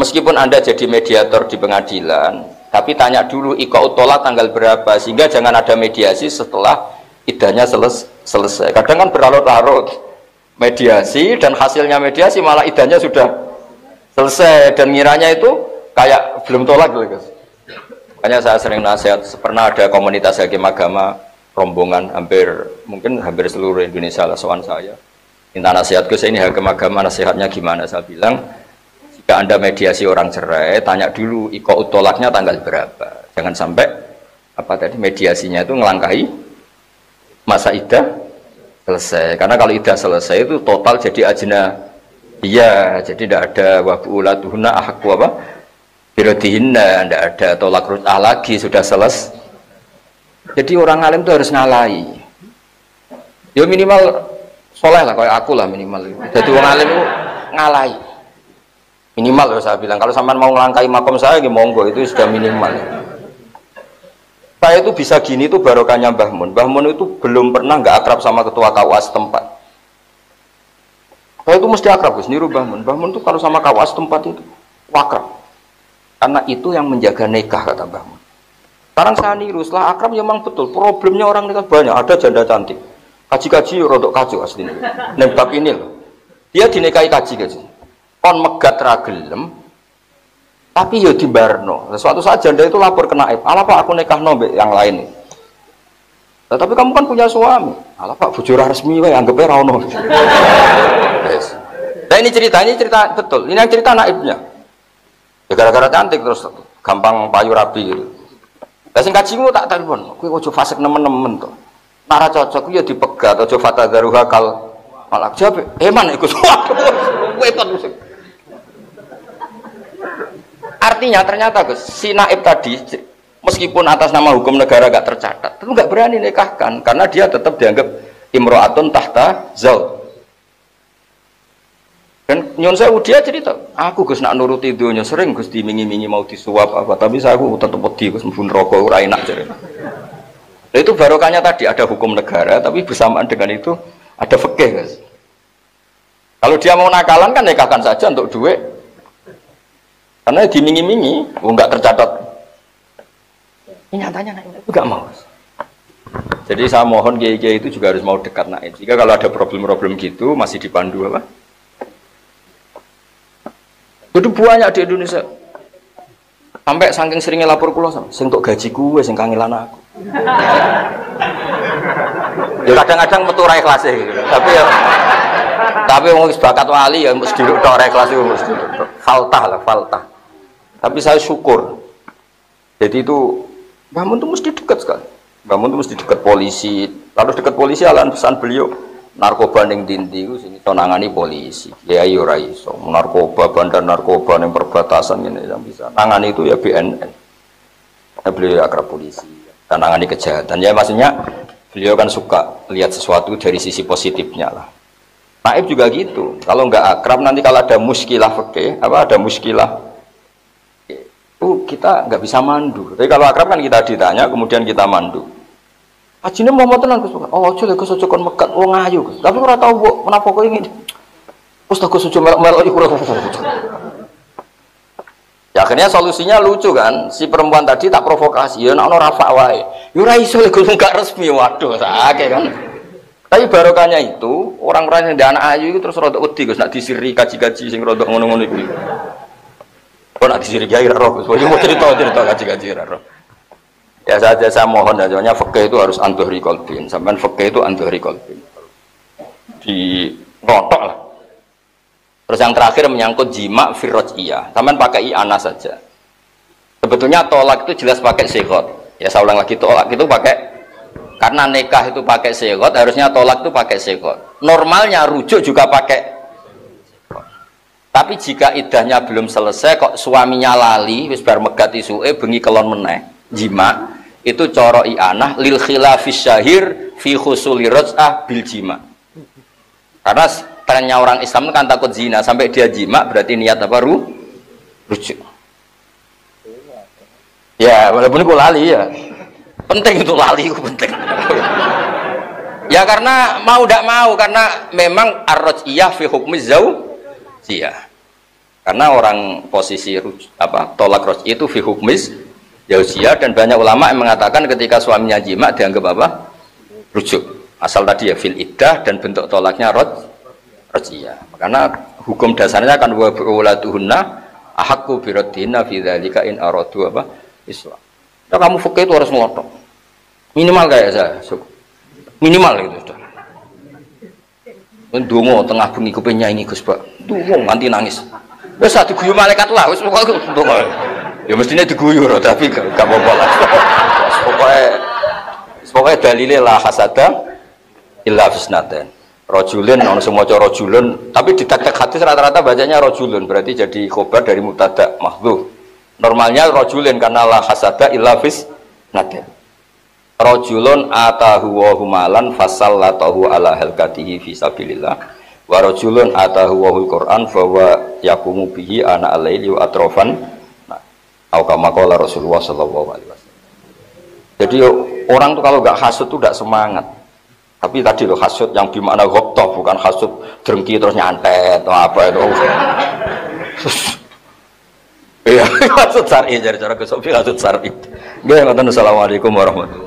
Meskipun Anda jadi mediator di pengadilan, tapi tanya dulu iqa'ut tolak tanggal berapa, sehingga jangan ada mediasi setelah idahnya selesai. Kadang kan berlarut-larut mediasi dan hasilnya mediasi malah idahnya sudah selesai dan ngiranya itu kayak belum tolak gitu guys. Makanya saya sering nasihat, pernah ada komunitas hakim agama rombongan mungkin hampir seluruh Indonesia lah soal saya minta nasihat Gus, ini hakim agama nasihatnya gimana? Saya bilang jika Anda mediasi orang cerai, tanya dulu iqa'ut tolaknya tanggal berapa. Jangan sampai mediasinya itu ngelangkahi masa iddah selesai. Karena kalau iddah selesai itu total jadi ajna. Iya, jadi tidak ada wabu'ulatuhunna ahaqu apa? Birodihinna, tidak ada tolak ruj'ah lagi, sudah selesai. Jadi orang alim itu harus ngalai. Ya minimal soleh lah, kayak aku lah minimal. Jadi orang alim itu ngalai. Minimal loh saya bilang, kalau sampean mau ngelangkai makom saya, ya monggo, itu sudah minimal. Saya itu bisa gini itu barokahnya Mbah Mun. Mbah Mun itu belum pernah nggak akrab sama ketua KUA setempat. Saya itu mesti akrab Gus, niru Mbah Mun. Mbah Mun itu kalau sama KUA setempat itu akrab. Karena itu yang menjaga nikah kata Mbah Mun. Sekarang saya niru, setelah akrab ya memang betul. Problemnya orang nikah banyak, ada janda cantik. Kaji-kaji rodok kacau aslinya. Nembak ini loh. Dia dinikahi kaji-kaji. Kon megat ragelem tapi ya dimbarno. Suatu saat janda itu lapor ke naib, "Ala Pak, aku nikah nombek yang lain." Nah, tapi kamu kan punya suami. "Ala Pak, bujur resmi wae anggapnya ra ono." Yes. Nah ini cerita betul. Ini yang cerita naibnya. Ya gara-gara cantik terus gampang payu rapi gitu. Lah sing kajimu tak telepon, kowe ojo fasik nemen-nemen to. Nara cocok ya dipegat ojo fatadzaruha kal malak jawab, "Man iku wepet musik." Artinya ternyata Gus, si naib tadi meskipun atas nama hukum negara gak tercatat, itu gak berani nikahkan karena dia tetap dianggap imro'atun tahta zauj. Dan nyon saya dia cerita, aku Gus nak nuruti dunia sering Gus dimingi-mingi mau disuap apa, tapi saya aku tetap wedi Gus mbun rokok ora enak jare. Nah, itu barokahnya tadi ada hukum negara, tapi bersamaan dengan itu ada fikih Gus. Kalau dia mau nakalan kan nikahkan saja untuk duit. Karena dimingi-mingi, nggak tercatat. Ini nyatanya naik itu nggak mau. Jadi saya mohon kiai-kiai itu juga harus mau dekat naik. Jika kalau ada problem-problem gitu masih dipandu apa? Itu banyak di Indonesia. Sampai saking seringnya lapor pulau sama, sing untuk gajiku, sing kangelan aku. Ya kadang-kadang metu ra ikhlas gitu. Tapi mau bakat wali ya mesti tok ra ikhlas itu mesti faltah. Tapi saya syukur. Jadi itu Mbah Mun itu mesti dekat sekali. Mbah Mun itu mesti dekat polisi, Lalu dekat polisi alan pesan beliau narkoba ning dindi ku sing iso nangani polisi. Ya yo ora iso. Narkoba bandar narkoba ning perbatasan ngene yang bisa. Nangani itu ya BNN. Beliau akrab polisi. Dan nangani kejahatan. Ya maksudnya beliau kan suka lihat sesuatu dari sisi positifnya lah. Naib juga gitu. Kalau nggak akrab nanti kalau ada muskilah fikih, ada muskilah itu kita nggak bisa mandu. Tapi kalau akrab kan kita ditanya, kemudian kita mandu. Ajine mau tenan Gus. Oh, aja lek Gus aja kon mekat wong ayu Gus. Tapi ora tau mbok menapa kok ingin. Ustaz Gus aja melok-melok iku. Ya akhirnya solusinya lucu kan. Si perempuan tadi tak provokasi, ya nek ono rafa wae. Ya ora iso lek Gus gak resmi. Waduh, sakake kan. Tapi barokahnya itu, orang-orang yang ada anak ayu itu terus rodok wedi Gus, nak disiri kaji-kaji sing rodok ngono-ngono iku. Kok nak disiri kiai ra roh, Gus. Mau cerita kaji-kaji ra roh. Ya saya mohon aja, fikih itu harus andhuri qalbin. Sampeyan fikih itu andhuri qalbin. Di rotok lah. Terus yang terakhir menyangkut jima firrojiyah. Sampeyan pakai i'ana saja. Sebetulnya tolak itu jelas pakai sighot. Ya saya ulang lagi, tolak itu pakai, karena nikah itu pakai sighot, harusnya tolak itu pakai sighot. Normalnya rujuk juga pakai. Tapi jika idahnya belum selesai kok suaminya lali wis bar megat isuke bengi kelon meneh jima, itu coro i'anah lil khilafis syahir fi khusuli raj'ah bil jima. Karena trennya orang Islam kan takut zina, sampai dia jima berarti niat apa rujuk. Ya walaupun itu lali ya penting, itu lali itu penting. Ya karena mau tidak mau, karena memang ar-raj'iyah fi hukmi zaujiyah. Karena orang posisi tolak raj'i itu fi hukmi zaujiyah, dan banyak ulama yang mengatakan ketika suaminya jima dianggap apa? Rujuk. Asal tadi ya fil iddah dan bentuk tolaknya raj'iyah. Karena hukum dasarnya kan wa bu'ulatuhunna ahaqqu bi raddihinna fi dzalika in aradu Islam. Nah, kamu fikih itu harus ngelotok. Minimal kayak saya, minimal itu sudah. Ndonga tengah bengi kepen nyanyi Gus Pak. Ndonga nganti nangis. Wis diguyu malaikat lah, wis pokoke ndonga. Ya mestinya diguyu tapi gak apa-apa lah. Pokoknya dalile la hasada illa fisnaten. Rajulun ono semua cara rajulun, tapi di tek-tek hadis rata-rata bacanya rajulun, berarti jadi khobar dari mubtada mahdhuf. Normalnya rajulun karena la hasada illa fisnaten. Rajulun atahu wa humalan fasallatahu ala halqatihi fi sabilillah wa rajulun atahu wa Qur'an fa wa yaqumu bihi ana al-laili wa atrafan au kama qala Rasulullah sallallahu alaihi wasallam. Jadi orang tuh kalau enggak hasud tuh enggak semangat. Tapi tadi loh hasud yang dimana ghobtoh, bukan hasud drengki terus nyantet atau apa itu. Iya, hasud syar'i, jadi cara kesopi hasud syar'i. Assalamualaikum warahmatullahi wabarakatuh.